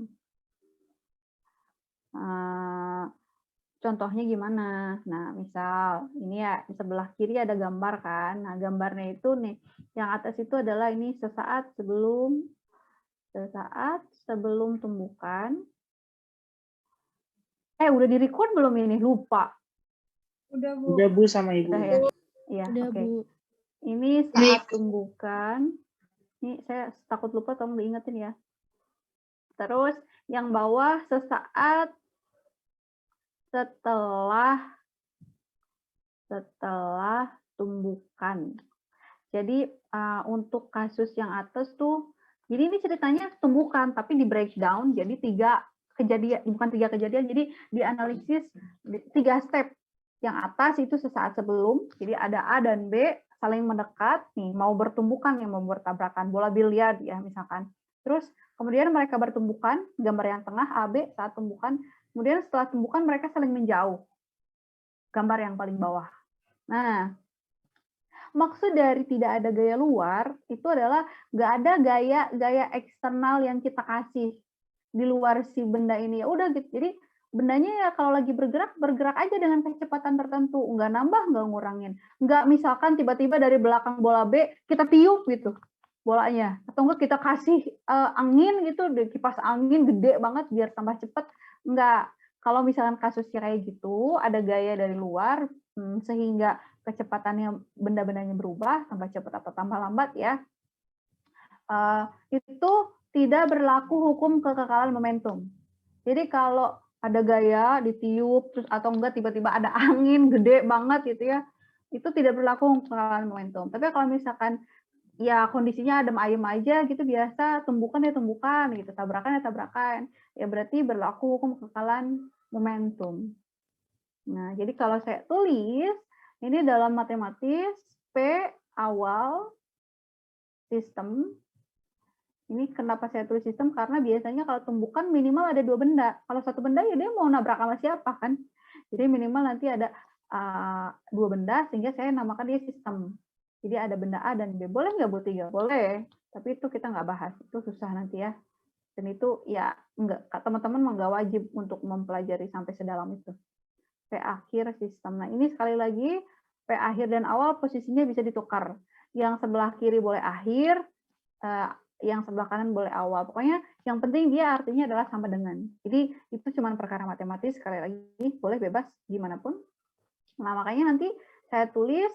Contohnya gimana? Nah, misal ini ya di sebelah kiri ada gambar kan. Nah, gambarnya itu nih, yang atas itu adalah ini sesaat sebelum tumbukan. Udah di-record belum ini? Lupa. Udah Bu sama Ibu. Udah ya? Iya, oke. Ini saat tumbukan. Ini saya takut lupa, tolong diingetin ya. Terus yang bawah sesaat setelah tumbukan. Jadi untuk kasus yang atas tuh, jadi ini ceritanya tumbukan tapi di breakdown jadi 3 kejadian, bukan 3 kejadian, jadi dianalisis 3 step. Yang atas itu sesaat sebelum, jadi ada A dan B saling mendekat, nih mau bertumbukan, yang mau bertabrakan, bola biliar ya misalkan. Terus kemudian mereka bertumbukan, gambar yang tengah A, B saat tumbukan, kemudian setelah tumbukan mereka saling menjauh, gambar yang paling bawah. Nah, maksud dari tidak ada gaya luar itu adalah nggak ada gaya eksternal yang kita kasih di luar si benda ini. Ya udah gitu. Jadi bendanya ya kalau lagi bergerak aja dengan kecepatan tertentu, nggak nambah, nggak ngurangin. Nggak misalkan tiba-tiba dari belakang bola B kita tiup gitu bolanya, atau enggak kita kasih angin gitu, kipas angin gede banget biar tambah cepet. Nggak. Kalau misalkan kasusnya kayak gitu, ada gaya dari luar sehingga kecepatannya benda-bendanya berubah, tambah cepat atau tambah lambat ya, itu tidak berlaku hukum kekekalan momentum. Jadi kalau ada gaya ditiup terus atau enggak tiba-tiba ada angin gede banget gitu ya, itu tidak berlaku hukum kekekalan momentum. Tapi kalau misalkan ya kondisinya adem ayem aja gitu, biasa tumbukan ya tumbukan gitu, tabrakan ya tabrakan, ya berarti berlaku hukum kekekalan momentum. Nah, jadi kalau saya tulis ini dalam matematis P awal sistem. Ini kenapa saya tulis sistem? Karena biasanya kalau tumbukan minimal ada 2 benda. Kalau satu benda ya dia mau nabrak sama siapa kan? Jadi minimal nanti ada 2 benda sehingga saya namakan dia sistem. Jadi ada benda A dan B. Boleh nggak Bu 3? Boleh. Tapi itu kita nggak bahas. Itu susah nanti ya. Dan itu ya enggak, teman-teman nggak wajib untuk mempelajari sampai sedalam itu. P akhir sistem. Nah ini sekali lagi P akhir dan awal posisinya bisa ditukar. Yang sebelah kiri boleh akhir, yang sebelah kanan boleh awal. Pokoknya yang penting dia artinya adalah sama dengan. Jadi itu cuma perkara matematis, sekali lagi boleh bebas gimana pun. Nah makanya nanti saya tulis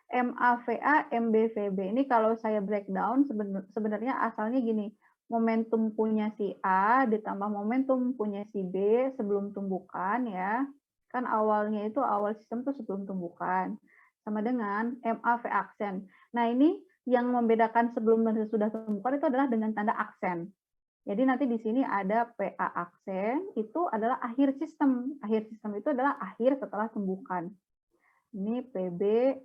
MAVA, MBVB. Ini kalau saya breakdown sebenarnya asalnya gini. Momentum punya si A ditambah momentum punya si B sebelum tumbukan ya. Kan awalnya itu awal sistem tuh sebelum tumbukan. Sama dengan MAV aksen. Nah ini yang membedakan sebelum dan sesudah tumbukan itu adalah dengan tanda aksen. Jadi nanti di sini ada PA aksen, itu adalah akhir sistem. Akhir sistem itu adalah akhir setelah tumbukan. Ini PB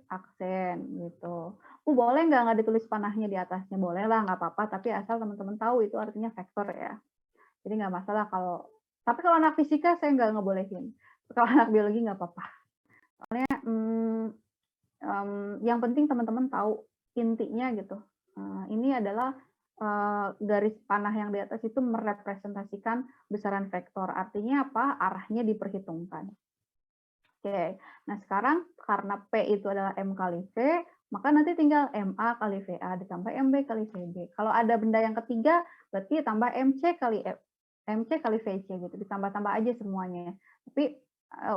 aksen gitu. Boleh nggak ditulis panahnya di atasnya? Boleh lah, nggak apa-apa. Tapi asal teman-teman tahu itu artinya vektor ya. Jadi nggak masalah kalau. Tapi kalau anak fisika saya nggak ngebolehin. Kalau anak biologi nggak apa-apa. Soalnya yang penting teman-teman tahu intinya gitu. Ini adalah garis panah yang di atas itu merepresentasikan besaran vektor. Artinya apa? Arahnya diperhitungkan. Oke, nah sekarang karena P itu adalah M kali V, maka nanti tinggal MA kali VA ditambah MB kali VB. Kalau ada benda yang ketiga, berarti tambah MC kali VC gitu, ditambah-tambah aja semuanya. Tapi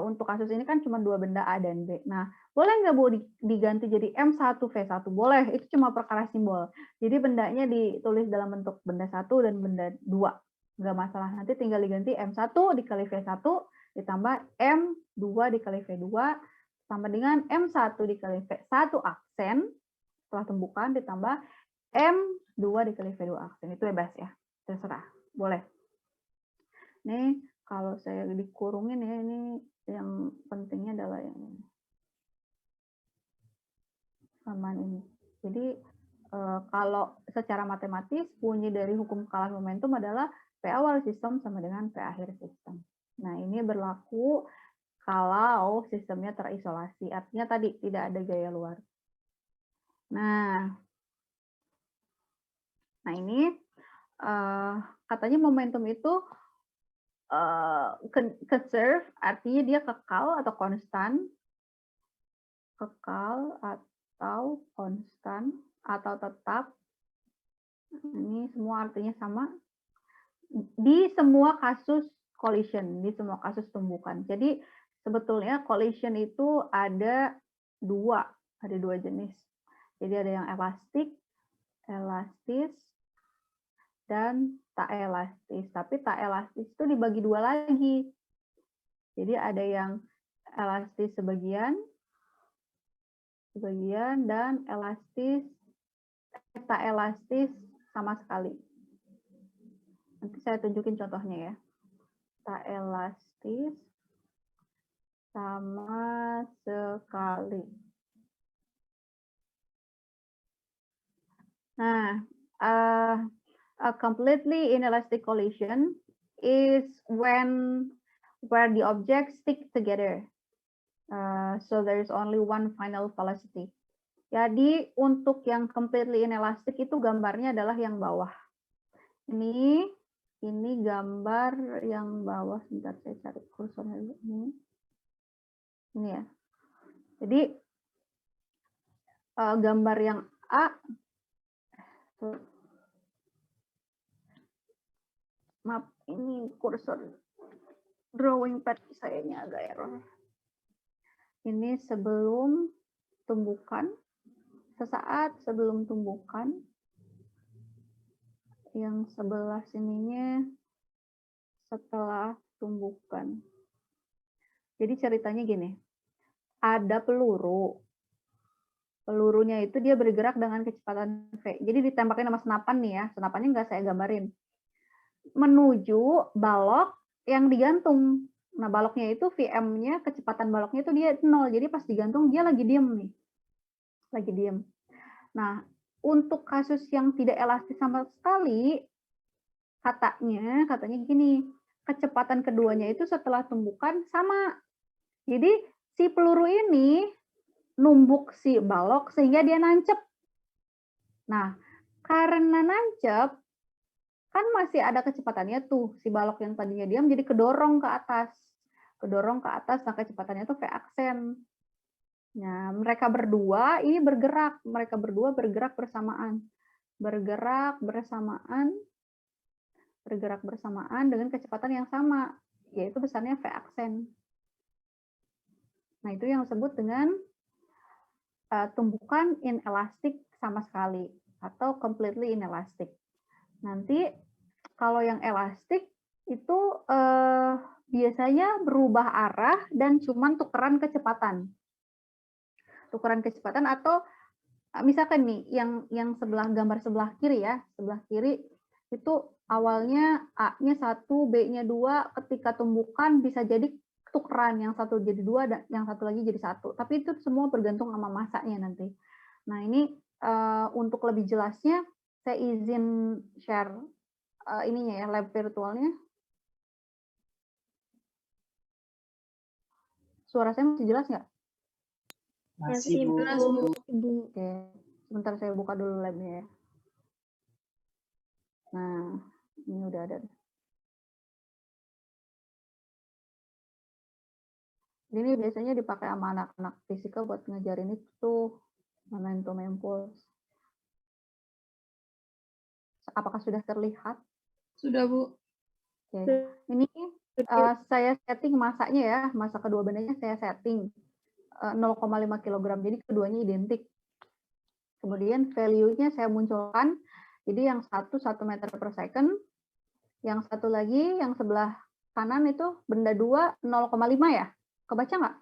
untuk kasus ini kan cuma 2 benda A dan B. Nah, boleh nggak Bu diganti jadi M1 V1? Boleh, itu cuma perkara simbol. Jadi bendanya ditulis dalam bentuk benda 1 dan benda 2. Nggak masalah, nanti tinggal diganti M1 dikali V1 ditambah M2 dikali V2 tambah dengan M1 dikali V1 aksen setelah tumbukan ditambah M2 dikali V2 aksen. Itu bebas ya, terserah, boleh. Nih, kalau saya dikurungin ya, ini yang pentingnya adalah yang ini. Samaan ini. Jadi, kalau secara matematis, bunyi dari hukum kekalahan momentum adalah P awal sistem sama dengan P akhir sistem. Nah, ini berlaku kalau sistemnya terisolasi. Artinya tadi tidak ada gaya luar. Nah ini katanya momentum itu conserve, artinya dia kekal atau konstan. Kekal atau konstan atau tetap. Ini semua artinya sama. Di semua kasus collision, di semua kasus tumbukan. Jadi sebetulnya collision itu ada dua jenis. Jadi ada yang elastis, dan tak elastis. Tapi tak elastis itu dibagi 2 lagi. Jadi ada yang elastis sebagian dan tak elastis sama sekali. Nanti saya tunjukin contohnya ya. Tak elastis sama sekali. Nah, a completely inelastic collision is where the objects stick together. So there is only one final velocity. Jadi untuk yang completely inelastic itu gambarnya adalah yang bawah. Ini gambar yang bawah, sebentar saya cari kursornya dulu. Ini ya. Jadi gambar yang A, maaf ini kursor drawing pad saya ini agak error. Ini sebelum tumbukan, sesaat sebelum tumbukan. Yang sebelah sininya setelah tumbukan. Jadi ceritanya gini, ada peluru. Pelurunya itu dia bergerak dengan kecepatan V. Jadi ditembakin sama senapan nih ya, senapannya nggak saya gambarin. Menuju balok yang digantung. Nah baloknya itu VM-nya, kecepatan baloknya itu dia 0. Jadi pas digantung dia lagi diem nih. Lagi diem. Nah, untuk kasus yang tidak elastis sama sekali, katanya gini, kecepatan keduanya itu setelah tumbukan sama. Jadi si peluru ini numbuk si balok sehingga dia nancep. Nah, karena nancep, kan masih ada kecepatannya tuh, si balok yang tadinya diam jadi kedorong ke atas. Nah kecepatannya tuh V aksen. Nah, mereka berdua ini bergerak, bergerak bersamaan dengan kecepatan yang sama, yaitu besarnya V aksen. Nah, itu yang disebut dengan tumbukan inelastik sama sekali atau completely inelastic. Nanti kalau yang elastik itu biasanya berubah arah dan cuman tukeran kecepatan. Atau misalkan nih yang sebelah gambar sebelah kiri ya, sebelah kiri itu awalnya A-nya 1, B-nya 2, ketika tumbukan bisa jadi tukeran, yang satu jadi 2 dan yang satu lagi jadi 1. Tapi itu semua bergantung sama masanya nanti. Nah, ini untuk lebih jelasnya saya izin share ininya ya, lab virtualnya. Suara saya masih jelas nggak? Masih, Bu. Oke, sebentar saya buka dulu labnya ya. Nah, ini udah ada. Ini biasanya dipakai sama anak-anak fisika buat ngajarin itu momentum impuls. Apakah sudah terlihat? Sudah, Bu. Oke. Ini saya setting masanya ya, masa kedua bendanya saya setting 0,5 kg. Jadi keduanya identik. Kemudian value-nya saya munculkan. Jadi yang satu 1 meter per second, yang satu lagi yang sebelah kanan itu benda 2 0,5 ya. Kebaca nggak?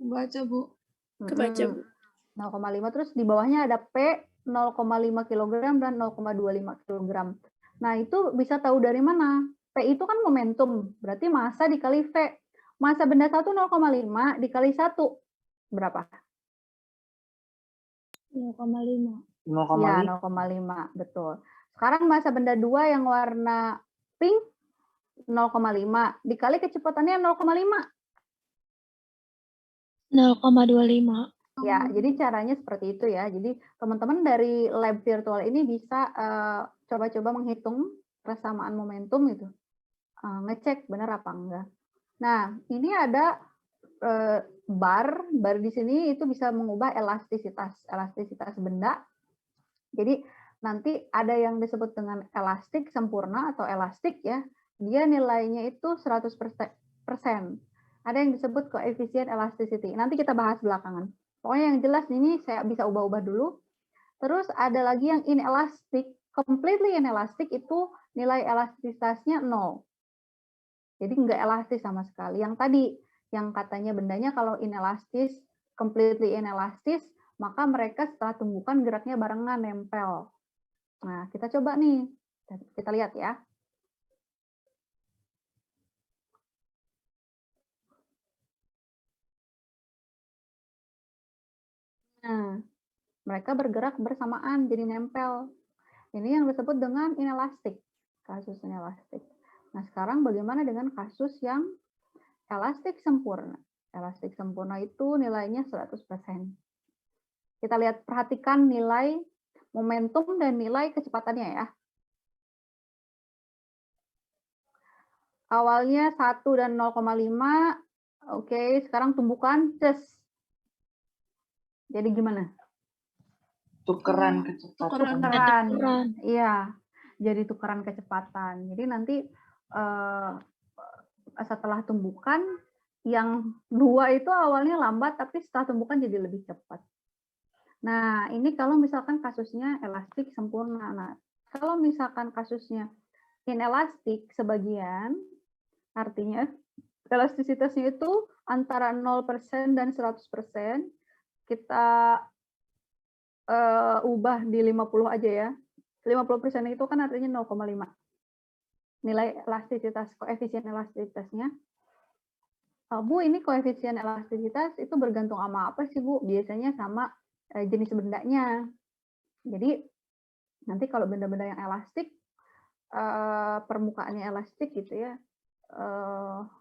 Baca, Bu. Kebaca, Bu. 0,5 terus di bawahnya ada P 0,5 kg dan 0,25 kg. Nah, itu bisa tahu dari mana? P itu kan momentum, berarti massa dikali V. Massa benda 1 0,5 dikali 1 berapa? 0,5. 0,5. Ya, 0,5, betul. Sekarang massa benda 2 yang warna pink 0,5 dikali kecepatannya 0,5. 0,25. Ya, jadi caranya seperti itu ya. Jadi teman-teman dari lab virtual ini bisa coba-coba menghitung persamaan momentum gitu. Ngecek benar apa enggak. Nah, ini ada bar di sini itu bisa mengubah elastisitas benda. Jadi nanti ada yang disebut dengan elastik sempurna atau elastik ya. Dia nilainya itu 100%. Ada yang disebut koefisien elasticity. Nanti kita bahas belakangan. Pokoknya yang jelas ini saya bisa ubah-ubah dulu. Terus ada lagi yang inelastic, completely inelastic itu nilai elastisitasnya 0. Jadi nggak elastis sama sekali. Yang tadi, yang katanya bendanya kalau inelastis, completely inelastis, maka mereka setelah tumbukan geraknya barengan, nempel. Nah, kita coba nih. Kita lihat ya. Nah, mereka bergerak bersamaan, jadi nempel. Ini yang disebut dengan inelastik, kasus inelastik. Nah, sekarang bagaimana dengan kasus yang elastik sempurna? Elastik sempurna itu nilainya 100%. Kita lihat, perhatikan nilai momentum dan nilai kecepatannya ya. Awalnya 1 dan 0,5, oke, sekarang tumbukan, jadi gimana? Tukeran kecepatan. Tukeran. Iya, jadi tukeran kecepatan. Jadi nanti setelah tumbukan, yang 2 itu awalnya lambat, tapi setelah tumbukan jadi lebih cepat. Nah, ini kalau misalkan kasusnya elastik sempurna. Nah, kalau misalkan kasusnya inelastik sebagian, artinya elastisitasnya itu antara 0% dan 100%, kita ubah di 50 aja ya. 50% itu kan artinya 0,5. Nilai elastisitas, koefisien elastisitasnya. Bu, ini koefisien elastisitas itu bergantung sama apa sih, Bu? Biasanya sama jenis bendanya. Jadi, nanti kalau benda-benda yang elastik, permukaannya elastik gitu ya,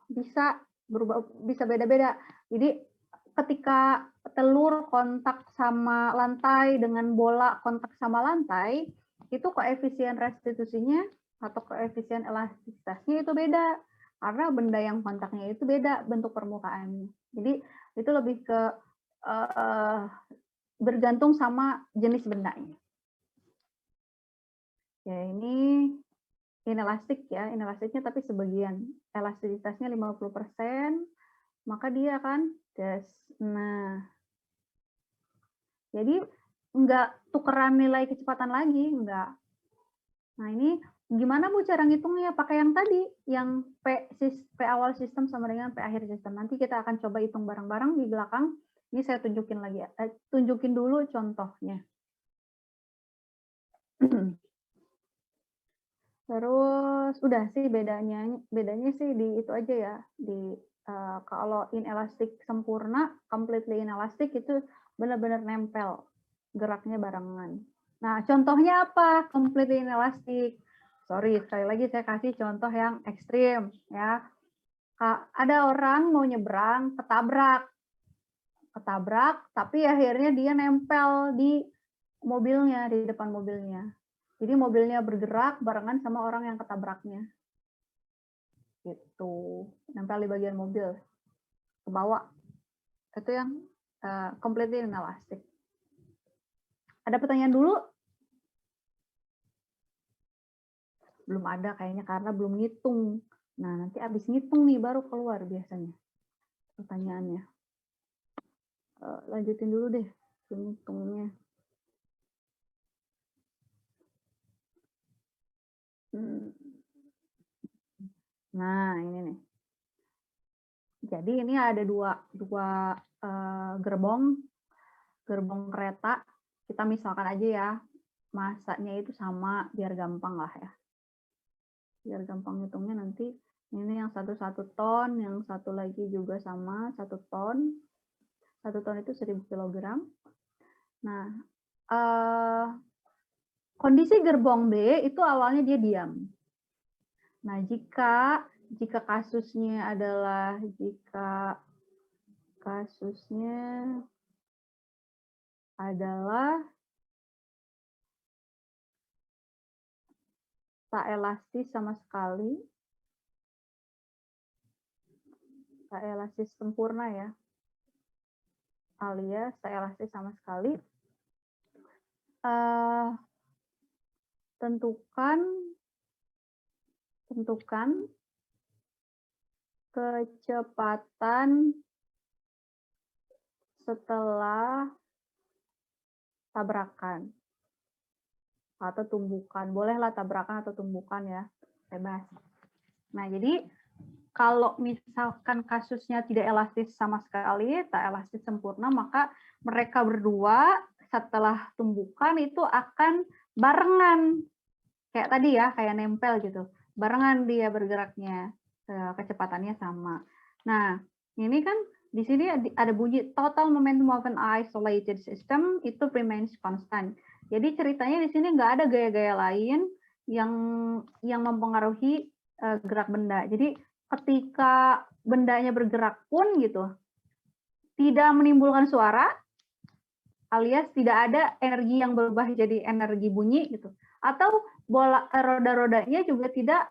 bisa berubah, bisa beda-beda. Jadi, ketika telur kontak sama lantai dengan bola kontak sama lantai, itu koefisien restitusinya atau koefisien elastisitasnya itu beda. Karena benda yang kontaknya itu beda bentuk permukaannya. Jadi itu lebih ke bergantung sama jenis bendanya. Ya, ini inelastik ya, inelastiknya tapi sebagian. Elastisitasnya 50%, maka dia akan des. Nah, jadi nggak tukeran nilai kecepatan lagi, nggak. Nah, ini gimana Bu cara ngitungnya? Pakai yang tadi, yang P awal sistem sama dengan P akhir sistem. Nanti kita akan coba hitung bareng-bareng di belakang. Ini saya tunjukin lagi, tunjukin dulu contohnya. Terus udah sih bedanya sih di itu aja ya, kalau inelastik sempurna, completely inelastic itu benar-benar nempel, geraknya barengan. Nah, contohnya apa? Completely inelastic. Sorry, sekali lagi saya kasih contoh yang ekstrim ya. Ada orang mau nyebrang, ketabrak, tapi akhirnya dia nempel di mobilnya, di depan mobilnya. Jadi mobilnya bergerak barengan sama orang yang ketabraknya. Gitu. Nempel di bagian mobil. Ke bawah. Itu yang completely inelastic. Ada pertanyaan dulu? Belum ada kayaknya karena belum ngitung. Nah, nanti habis ngitung nih baru keluar biasanya pertanyaannya. Lanjutin dulu deh ngitungnya. Nah, ini nih. Jadi ini ada dua gerbong kereta. Kita misalkan aja ya, masanya itu sama biar gampang lah ya. Biar gampang hitungnya nanti. Ini yang 1 ton, yang satu lagi juga sama 1 ton. 1 ton itu 1000 kg. Nah, kondisi gerbong B itu awalnya dia diam. Nah, jika kasusnya adalah tak elastis sama sekali, tak elastis sempurna ya, alias tak elastis sama sekali, tentukan kecepatan setelah tabrakan atau tumbukan. Bolehlah tabrakan atau tumbukan ya, bebas. Nah, jadi kalau misalkan kasusnya tidak elastis sama sekali, tak elastis sempurna, maka mereka berdua setelah tumbukan itu akan barengan. Kayak tadi ya, kayak nempel gitu. Barengan dia bergeraknya, kecepatannya sama. Nah, ini kan di sini ada bunyi total momentum of an isolated system itu remains constant. Jadi ceritanya di sini nggak ada gaya-gaya lain yang mempengaruhi gerak benda. Jadi ketika bendanya bergerak pun gitu, tidak menimbulkan suara, alias tidak ada energi yang berubah jadi energi bunyi gitu. Atau roda-rodanya juga tidak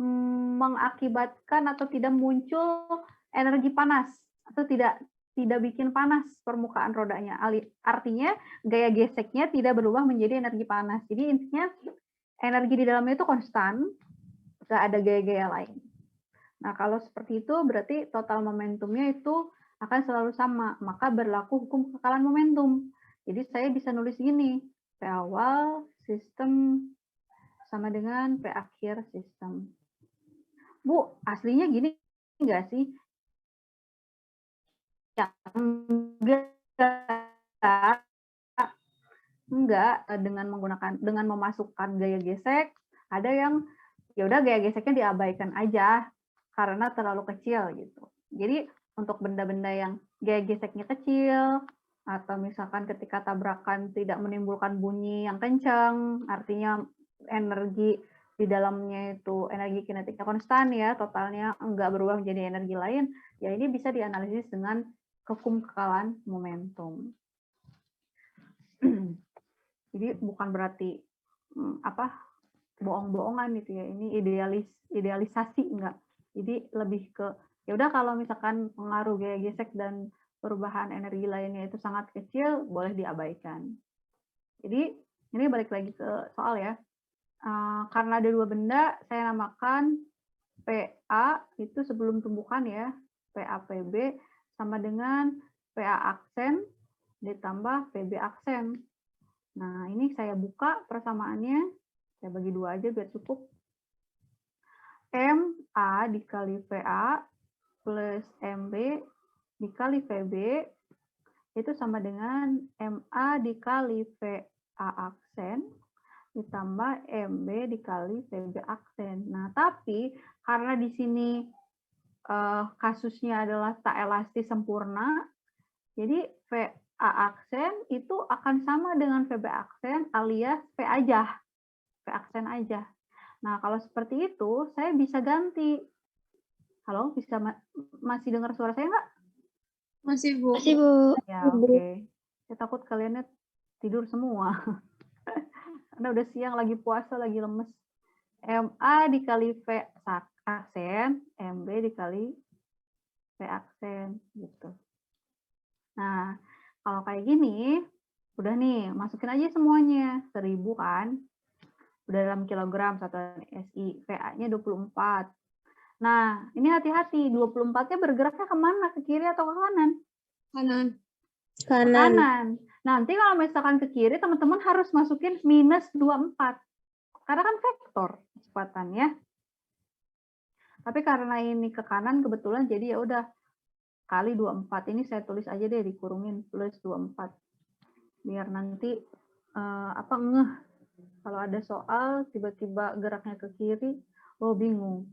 mengakibatkan atau tidak muncul energi panas atau tidak bikin panas permukaan rodanya. Artinya gaya geseknya tidak berubah menjadi energi panas. Jadi intinya energi di dalamnya itu konstan, nggak ada gaya-gaya lain. Nah, kalau seperti itu berarti total momentumnya itu akan selalu sama, maka berlaku hukum kekekalan momentum. Jadi saya bisa nulis gini, P awal sistem sama dengan P akhir sistem. Bu, aslinya gini enggak sih? Ya, enggak, dengan memasukkan gaya gesek, ada yang ya udah gaya geseknya diabaikan aja karena terlalu kecil gitu. Jadi untuk benda-benda yang gaya geseknya kecil atau misalkan ketika tabrakan tidak menimbulkan bunyi yang kencang, artinya energi di dalamnya itu energi kinetiknya konstan ya, totalnya enggak berubah menjadi energi lain, ya ini bisa dianalisis dengan hukum kekekalan momentum. Jadi bukan berarti bohong-bohongan gitu ya, ini idealisasi enggak. Jadi lebih ke ya udah kalau misalkan pengaruh gaya gesek dan perubahan energi lainnya itu sangat kecil, boleh diabaikan. Jadi ini balik lagi ke soal ya. Karena ada dua benda, saya namakan PA itu sebelum tumbukan ya, PA PB sama dengan PA aksen ditambah PB aksen. Nah, ini saya buka persamaannya, saya bagi dua aja biar cukup. MA dikali PA plus MB dikali VB itu sama dengan MA dikali PA aksen ditambah MB dikali VB aksen. Nah, tapi karena di sini kasusnya adalah tak elastis sempurna, jadi VA aksen itu akan sama dengan VB aksen alias V aja, V aksen aja. Nah, kalau seperti itu, saya bisa ganti. Halo, bisa masih dengar suara saya nggak? Masih, Bu. Masih, Bu. Ya, oke. Saya takut kaliannya tidur semua. Karena udah siang, lagi puasa, lagi lemes. MA dikali V aksen, MB dikali V aksen, gitu. Nah, kalau kayak gini, udah nih, masukin aja semuanya. 1000 kan? Udah dalam kilogram satuan SI. VA-nya 24. Nah, ini hati-hati. 24-nya bergeraknya kemana? Ke kiri atau ke kanan? Kanan. Ke kanan. Nanti kalau misalkan ke kiri, teman-teman harus masukin minus 24. Karena kan vektor kecepatannya. Tapi karena ini ke kanan kebetulan, jadi ya udah kali 24. Ini saya tulis aja deh, dikurungin plus 24. Biar nanti ngeh. Kalau ada soal tiba-tiba geraknya ke kiri, bingung.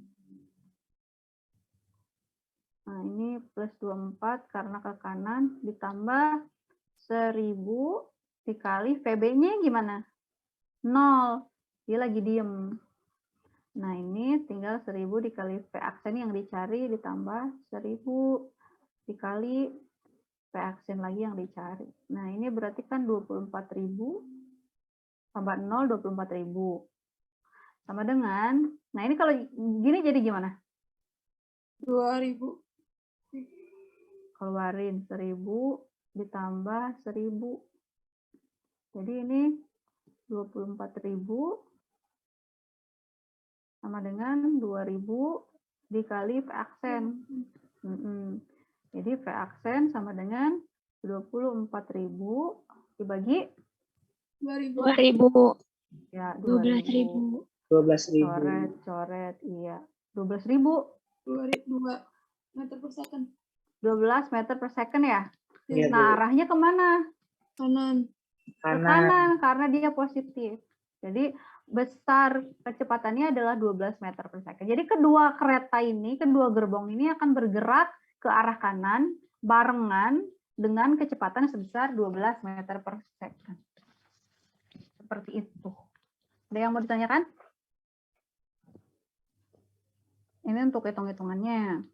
Nah, ini plus 24 karena ke kanan ditambah 1000 dikali VB-nya gimana? 0. Dia lagi diem. Nah, ini tinggal 1000 dikali V aksen yang dicari ditambah 1000 dikali V aksen lagi yang dicari. Nah, ini berarti kan 24.000 tambah 0, 24.000. Sama dengan, nah ini kalau gini jadi gimana? 2000. Keluarin 1000 ditambah 1000. Jadi ini 24.000 sama dengan 2000 dikali V aksen. Jadi V aksen sama dengan 24.000 dibagi 2000. ya 12.000. 12.000. Coret, iya. 12.000. 2 meter per second. 12 meter per second ya? Iya, Nah, Bu. arahnya kemana? Kanan. Ke kanan, karena dia positif. Jadi, besar kecepatannya adalah 12 meter per second. Jadi, kedua kereta ini, kedua gerbong ini akan bergerak ke arah kanan, barengan dengan kecepatan sebesar 12 meter per second. Seperti itu. Ada yang mau ditanyakan? Ini untuk hitung-hitungannya.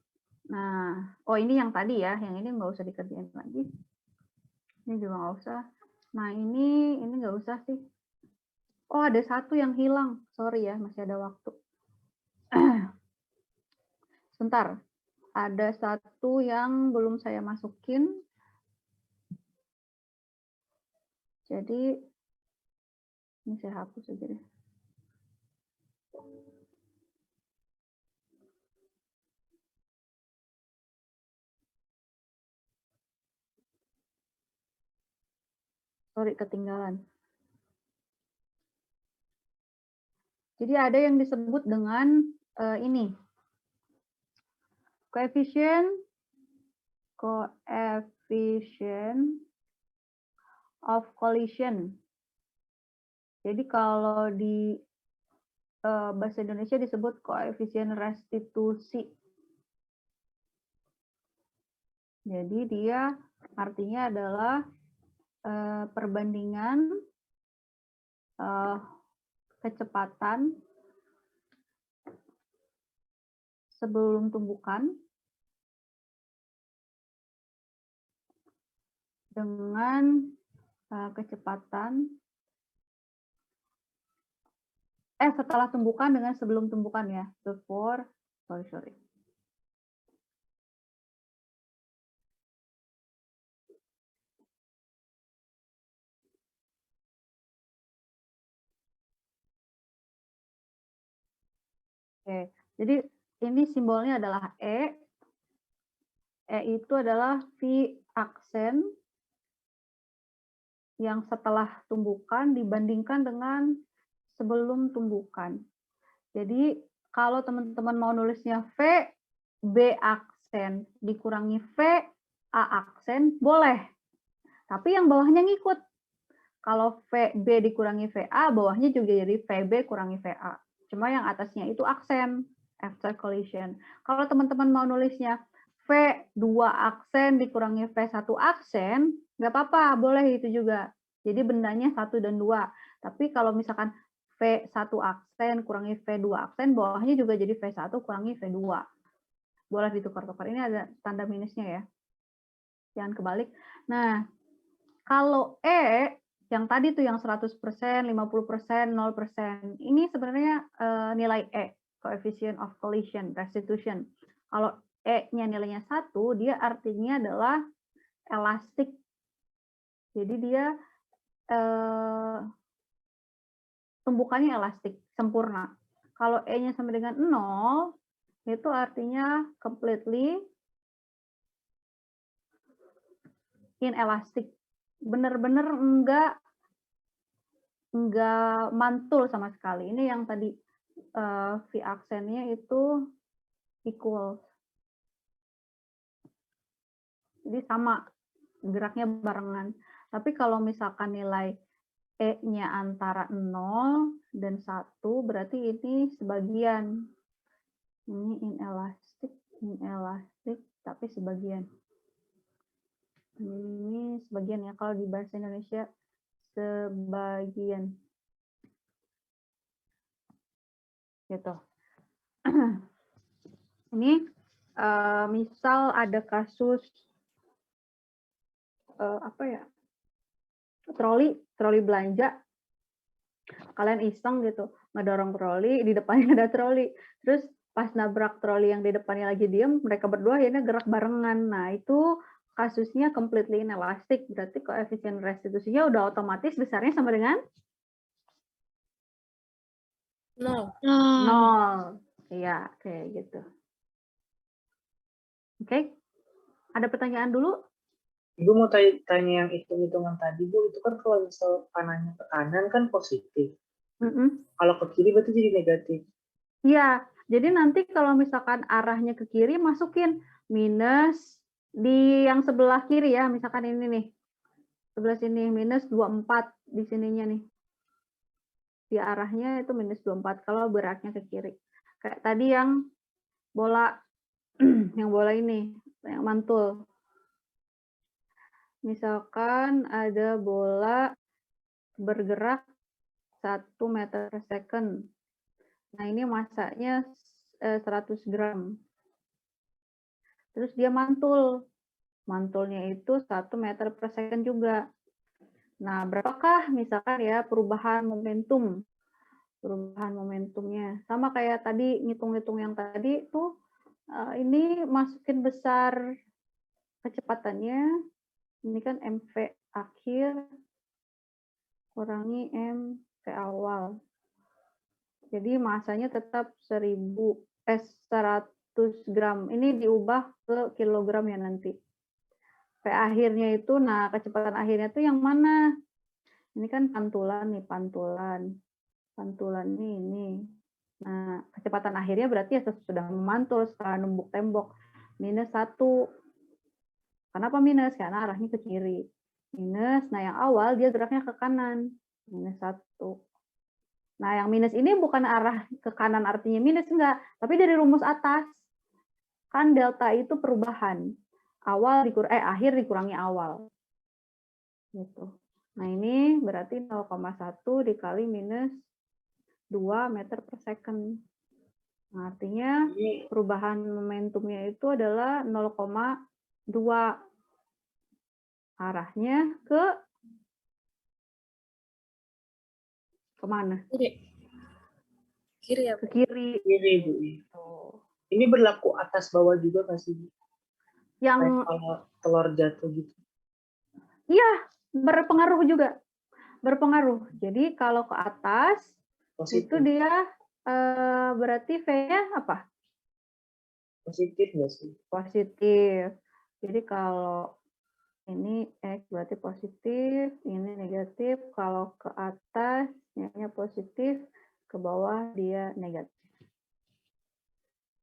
Nah, ini yang tadi ya, yang ini nggak usah dikerjain lagi. Ini juga nggak usah. Nah, ini nggak usah sih. Oh, ada satu yang hilang. Sorry ya, masih ada waktu. Sebentar. Ada satu yang belum saya masukin. Jadi, ini saya hapus aja deh. Sorry, ketinggalan. Jadi ada yang disebut dengan ini. Coefficient of collision. Jadi kalau di bahasa Indonesia disebut koefisien restitusi. Jadi dia artinya adalah perbandingan kecepatan sebelum tumbukan dengan kecepatan setelah tumbukan dengan sebelum tumbukan ya, before, sorry. Oke, jadi ini simbolnya adalah E. E itu adalah V aksen yang setelah tumbukan dibandingkan dengan sebelum tumbukan. Jadi kalau teman-teman mau nulisnya V, B aksen dikurangi V, A aksen, boleh. Tapi yang bawahnya ngikut. Kalau VB dikurangi VA, bawahnya juga jadi VB kurangi VA. Cuma yang atasnya itu aksen, after collision. Kalau teman-teman mau nulisnya V2 aksen dikurangi V1 aksen, nggak apa-apa, boleh itu juga. Jadi bendanya 1 dan 2. Tapi kalau misalkan V1 aksen kurangi V2 aksen, bawahnya juga jadi V1 kurangi V2. Boleh ditukar-tukar. Ini ada tanda minusnya ya. Jangan kebalik. Nah, kalau E, yang tadi tuh yang 100%, 50%, 0%, ini sebenarnya nilai E, coefficient of collision, restitution. Kalau E-nya nilainya 1, dia artinya adalah elastik. Jadi dia tumbukannya elastik, sempurna. Kalau E-nya sama dengan 0, itu artinya completely inelastic. Benar-benar enggak mantul sama sekali. Ini yang tadi V aksennya itu equal. Jadi sama, geraknya barengan. Tapi kalau misalkan nilai E-nya antara 0 dan 1, berarti ini sebagian. Ini inelastic, tapi sebagian. Ini sebagian ya, kalau di bahasa Indonesia sebagian. Gitu. Ini misal ada kasus apa ya? Troli belanja. Kalian iseng gitu, ngedorong troli, di depannya ada troli. Terus pas nabrak troli yang di depannya lagi diem, mereka berdua akhirnya gerak barengan. Nah, itu kasusnya completely inelastic, berarti koefisien restitusinya udah otomatis besarnya sama dengan 0. 0. Iya, kayak gitu. Oke. Ada pertanyaan dulu? Ibu mau tanya yang hitung-hitungan tadi, Bu. Itu kan kalau misal kanannya ke kanan kan positif. Kalau ke kiri berarti jadi negatif. Iya, jadi nanti kalau misalkan arahnya ke kiri, masukin minus di yang sebelah kiri ya, misalkan ini nih, sebelah sini, minus 24 di sininya nih. Di arahnya itu minus 24 kalau beraknya ke kiri. Kayak tadi yang bola, yang bola ini, yang mantul. Misalkan ada bola bergerak 1 meter per second. Nah, ini masanya 100 gram. Terus dia mantul. Mantulnya itu 1 meter per second juga. Nah, berapakah misalkan ya perubahan momentum? Perubahan momentumnya. Sama kayak tadi, ngitung-ngitung yang tadi tuh, ini masukin besar kecepatannya. Ini kan MV akhir kurangi MV awal. Jadi masanya tetap 100 gram. Ini diubah ke kilogram ya nanti. P akhirnya itu, nah kecepatan akhirnya itu yang mana? Ini kan pantulan nih, pantulan. Pantulannya ini. Nah, kecepatan akhirnya berarti ya sudah memantul setelah numbuk tembok. Minus 1. Kenapa minus? Karena arahnya ke kiri. Minus, nah yang awal dia geraknya ke kanan. Minus 1. Nah, yang minus ini bukan arah ke kanan artinya minus, enggak. Tapi dari rumus atas. Kan delta itu perubahan. Akhir dikurangi awal. Gitu. Nah, ini berarti 0,1 dikali minus 2 meter per second. Nah, artinya perubahan momentumnya itu adalah 0,2. Arahnya ke kemana? Kiri ya, Ke Bu? kiri. Kiri, Bu. Ini berlaku atas bawah juga nggak sih, Bu? Yang Kayak kalau telur jatuh gitu. iya, berpengaruh juga. Berpengaruh. Jadi kalau ke atas Positif. itu dia berarti V-nya apa? Positif nggak sih? Positif. Jadi kalau ini X berarti positif, ini negatif. Kalau ke atas nya positif, ke bawah dia negatif.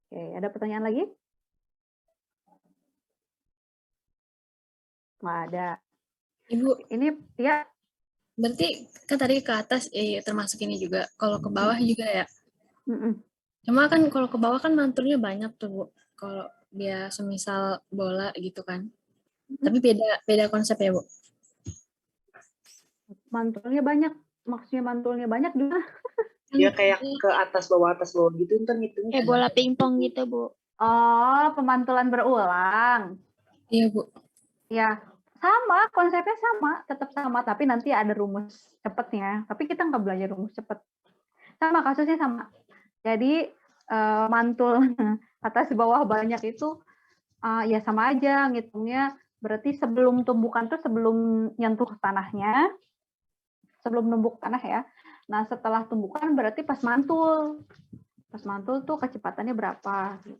Oke, ada pertanyaan lagi? Nggak ada. Ibu, Ini ya. Berarti kan tadi ke atas termasuk ini juga. Kalau ke bawah juga ya. Mm-mm. Cuma kan kalau ke bawah kan mantulnya banyak tuh, Bu. Kalau dia semisal bola gitu kan. Tapi beda konsep ya, Bu. Mantulnya banyak. Maksudnya mantulnya banyak gimana? Ya kayak ke atas bawah gitu ntar ngitungnya. Kayak bola pingpong gitu, Bu. Oh, pemantulan berulang. Iya, Bu. Ya, sama, konsepnya sama, tetap sama, tapi nanti ada rumus cepetnya. Tapi kita nggak belajar rumus cepet. Sama, kasusnya sama. Jadi, mantul atas bawah banyak itu, ya sama aja ngitungnya. Berarti sebelum tumbukan tuh sebelum nyentuh tanahnya, sebelum numbuk tanah ya. Nah, setelah tumbukan berarti pas mantul. Pas mantul tuh kecepatannya berapa. Gitu.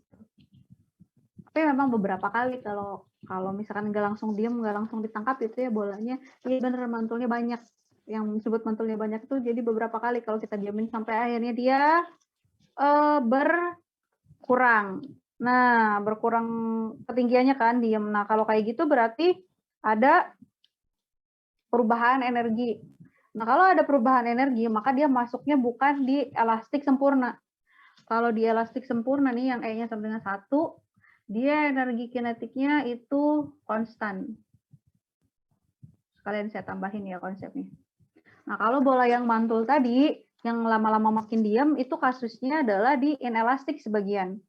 Tapi memang beberapa kali kalau misalkan nggak langsung diem, nggak langsung ditangkap itu ya bolanya, iya bener mantulnya banyak. Yang disebut mantulnya banyak itu jadi beberapa kali kalau kita diamin sampai akhirnya dia berkurang. Nah, berkurang ketinggiannya kan diem. Nah, kalau kayak gitu berarti ada perubahan energi. Nah, kalau ada perubahan energi, maka dia masuknya bukan di elastik sempurna. Kalau di elastik sempurna nih yang E-nya sama dengan 1, dia energi kinetiknya itu konstan. Sekalian saya tambahin ya konsepnya. Nah, kalau bola yang mantul tadi, yang lama-lama makin diam, itu kasusnya adalah di inelastik sebagian.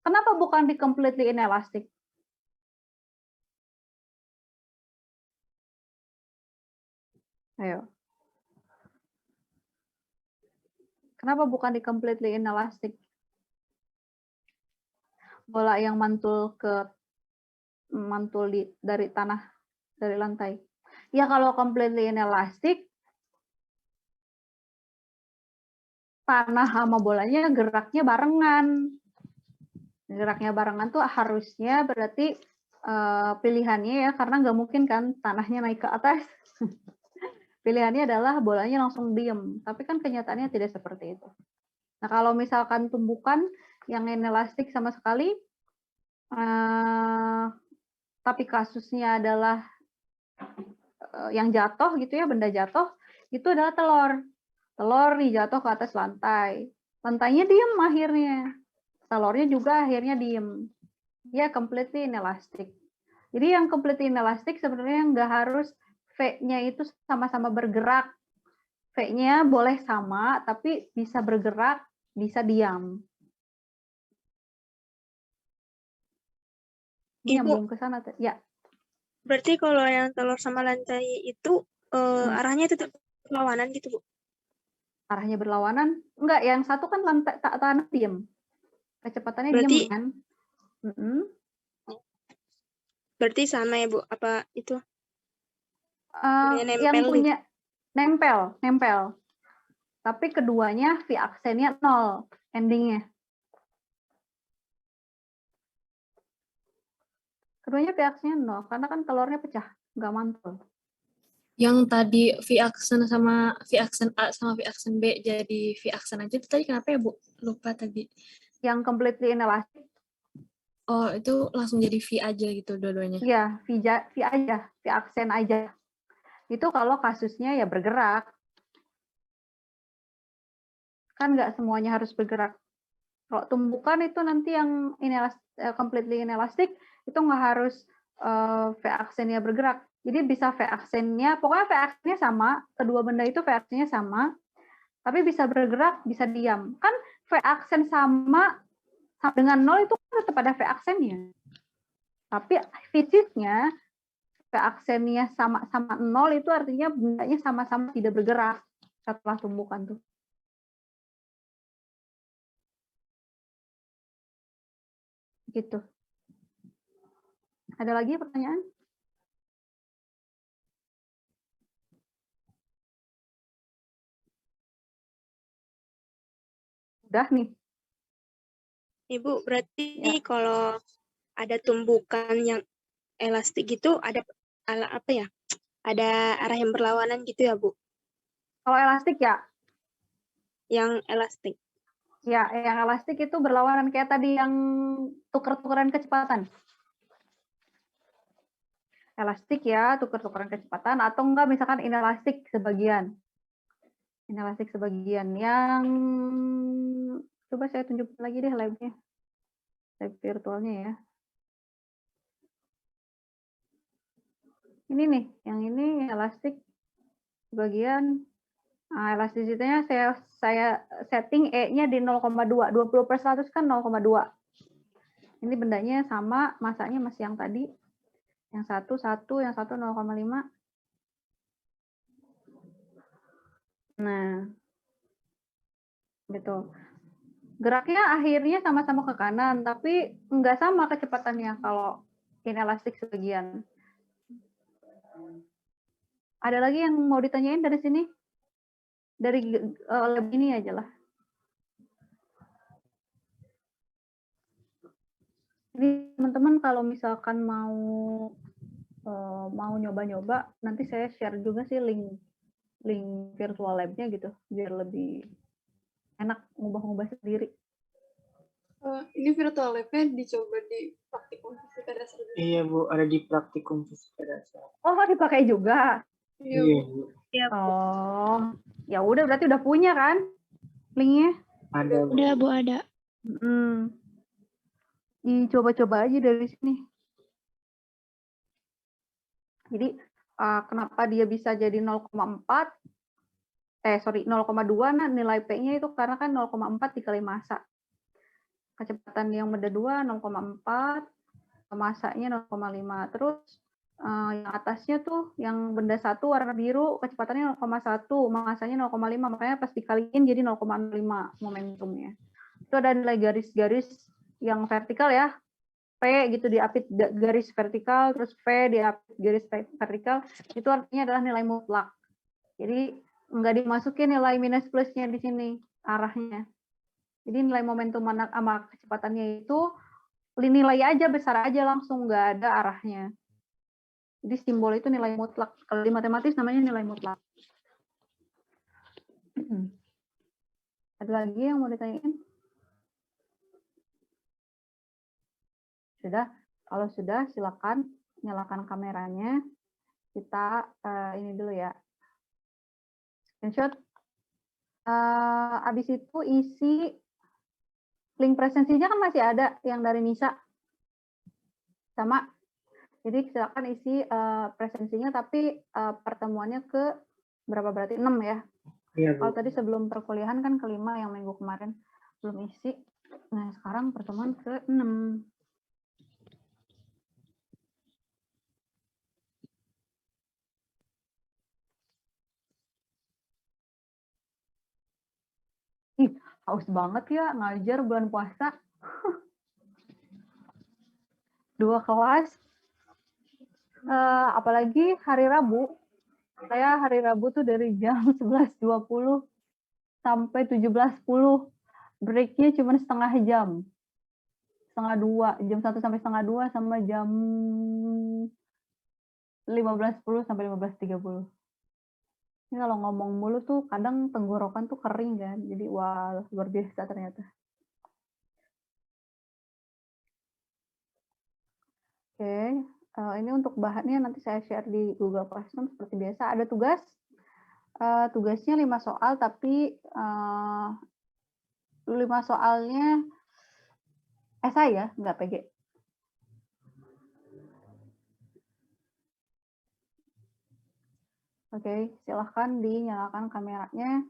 Kenapa bukan di completely inelastic? Ayo. Kenapa bukan di completely inelastic? Bola yang mantul dari tanah, dari lantai. Ya kalau completely inelastic, tanah sama bolanya geraknya barengan. Geraknya barengan tuh harusnya berarti pilihannya ya, karena nggak mungkin kan tanahnya naik ke atas. Pilihannya adalah bolanya langsung diem. Tapi kan kenyataannya tidak seperti itu. Nah kalau misalkan tumbukan yang inelastik sama sekali, tapi kasusnya adalah yang jatuh gitu ya, benda jatuh, itu adalah telur. Telur nih jatuh ke atas lantai. Lantainya diem akhirnya. Telurnya juga akhirnya diem. Ya, completely inelastic. Jadi yang completely inelastic sebenarnya nggak harus V-nya itu sama-sama bergerak. V-nya boleh sama, tapi bisa bergerak, bisa diam. Ini yang Ibu, belum ke sana. Ya. berarti kalau yang telur sama lantai itu arahnya tetap berlawanan gitu, Bu? Arahnya berlawanan? Enggak, yang satu kan lantai tanah diam. Kecepatannya Berarti, diam kan? Berarti sama ya, Bu? Apa itu? Yang punya nempel. Tapi keduanya V aksennya 0 endingnya. Keduanya V aksennya 0 karena kan telurnya pecah, nggak mantul. Yang tadi V aksen sama V aksen A sama V aksen B jadi V aksen aja itu tadi kenapa ya, Bu? Lupa tadi. Yang completely inelastic. Oh, itu langsung jadi V aja gitu dua-duanya. Iya, V aja, V aksen aja. Itu kalau kasusnya ya bergerak. Kan nggak semuanya harus bergerak. Kalau tumbukan itu nanti yang completely inelastic itu nggak harus V aksennya bergerak. Jadi bisa V aksennya, pokoknya V aksennya sama, kedua benda itu V aksennya sama, tapi bisa bergerak, bisa diam. Kan V aksen sama dengan 0 itu kan tetap ada V aksennya. Tapi fisiknya V aksennya sama 0 itu artinya bendanya sama-sama tidak bergerak setelah tumbukan tuh. Gitu. Ada lagi pertanyaan? Udah nih. Ibu, berarti kalau ada tumbukan yang elastik gitu, ada apa ya? Ada arah yang berlawanan gitu ya, Bu? Kalau elastik ya? Yang elastik. Ya, yang elastik itu berlawanan kayak tadi yang tuker-tukeran kecepatan. elastik ya, tukar-tukaran kecepatan, atau enggak misalkan inelastik sebagian. Inelastik sebagian yang coba saya tunjukin lagi deh live-nya. Live virtualnya ya. Ini nih, yang ini elastik sebagian. Nah, elastisitinya saya setting E-nya di 0,2. 20/100 kan 0,2. Ini bendanya sama, masanya masih yang tadi. Yang satu 1, yang satu 0,5. Nah, gitu. Geraknya akhirnya sama-sama ke kanan, tapi nggak sama kecepatannya kalau inelastik sebagian. Ada lagi yang mau ditanyain dari sini? Dari lab ini aja lah. Ini teman-teman kalau misalkan mau nyoba-nyoba, nanti saya share juga sih link virtual lab-nya gitu, biar lebih enak ngubah-ngubah sendiri. Ini virtual lab-nya dicoba di praktikum fisika dasar. Iya Bu, ada di praktikum fisika dasar. Oh, dipakai juga. Iya, Iya Bu. Bu, Oh, ya udah berarti udah punya kan linknya? ada Bu. Udah Bu, ada. Coba-coba aja dari sini. Jadi kenapa dia bisa jadi 0,4? 0,2 nah nilai P-nya itu karena kan 0,4 dikali massa. Kecepatan yang benda 2 0,4, massanya 0,5. Terus yang atasnya tuh yang benda 1 warna biru kecepatannya 0,1, massanya 0,5, makanya pas dikaliin jadi 0,5 momentumnya. Itu ada nilai garis-garis yang vertikal ya. P gitu diapit garis vertikal, terus V diapit garis vertikal, itu artinya adalah nilai mutlak. Jadi nggak dimasukin nilai minus plusnya di sini arahnya. Jadi nilai momentum sama kecepatannya itu nilai aja besar aja langsung, nggak ada arahnya. Jadi simbol itu nilai mutlak. Kalau di matematis namanya nilai mutlak. Ada lagi yang mau ditanyain? Sudah? Kalau sudah, silakan nyalakan kameranya. Kita ini dulu ya. Screenshot. Habis itu isi link presensinya kan masih ada yang dari Nisa. Sama. Jadi silakan isi presensinya, tapi pertemuannya ke berapa berarti? 6 ya. Iya Bu. Kalau tadi sebelum perkuliahan kan ke-5 yang minggu kemarin belum isi. Nah, sekarang pertemuan ke-6. Ih, haus banget ya ngajar bulan puasa. 2 kelas. Apalagi hari Rabu. Saya hari Rabu tuh dari jam 11.20 sampai 17.10. Breaknya cuma setengah jam. Setengah 2. Jam 1 sampai setengah 2 sama jam 15.10 sampai 15.30. Ini kalau ngomong mulu tuh kadang tenggorokan tuh kering kan. Jadi wah luar biasa ternyata. Oke, ini untuk bahannya nanti saya share di Google Classroom seperti biasa. Ada tugas. Tugasnya 5 soal tapi 5 soalnya esai ya, nggak PG. Oke, silahkan dinyalakan kameranya.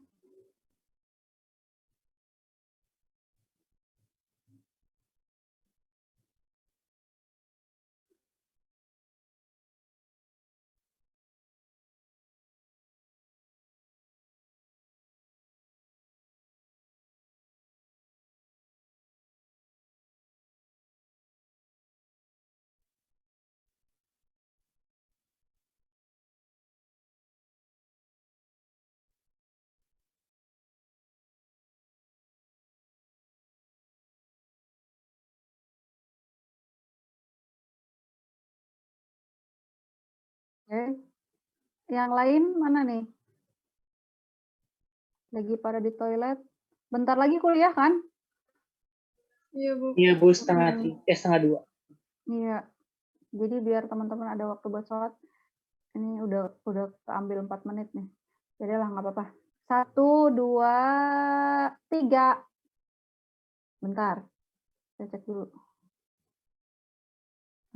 Oke. Yang lain mana nih? Lagi pada di toilet. Bentar lagi kuliah kan? Iya Bu. Iya Bu, setengah 2. Iya. Jadi biar teman-teman ada waktu buat sholat. Ini udah keambil 4 menit nih. Jadi lah nggak apa-apa. 1, 2, 3. Bentar. Saya cek dulu.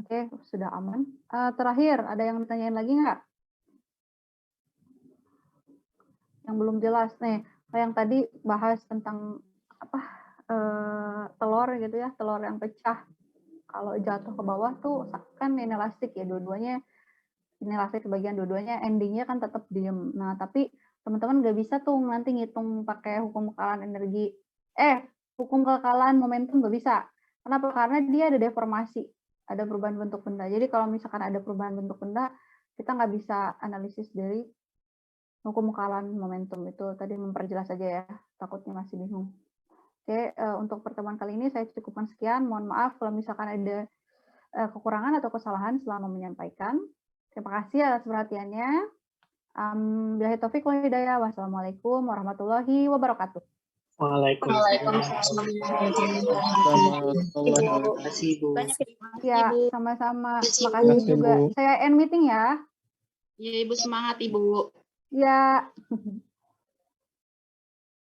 Oke, sudah aman. Terakhir, ada yang ditanyain lagi nggak? Yang belum jelas nih. Yang tadi bahas tentang apa telur gitu ya, telur yang pecah. Kalau jatuh ke bawah tuh kan inelastik ya, dua-duanya inelastik bagian dua-duanya, endingnya kan tetap diem. Nah, tapi teman-teman nggak bisa tuh nanti ngitung pakai hukum kekalahan energi. Hukum kekalahan momentum nggak bisa. Kenapa? Karena dia ada deformasi, ada perubahan bentuk benda. Jadi kalau misalkan ada perubahan bentuk benda, kita nggak bisa analisis dari hukum kekalahan momentum. Itu tadi memperjelas aja ya, takutnya masih bingung. Oke, untuk pertemuan kali ini saya cukupkan sekian. Mohon maaf kalau misalkan ada kekurangan atau kesalahan selama menyampaikan. Terima kasih atas perhatiannya. Billahi taufiq wal hidayah. Wassalamualaikum warahmatullahi wabarakatuh. Waalaikumsalam. Terima kasih, Bu. Banyak Ya, sama-sama. Makasih juga. Saya end meeting ya. Ya, Ibu semangat, Ibu. Ya.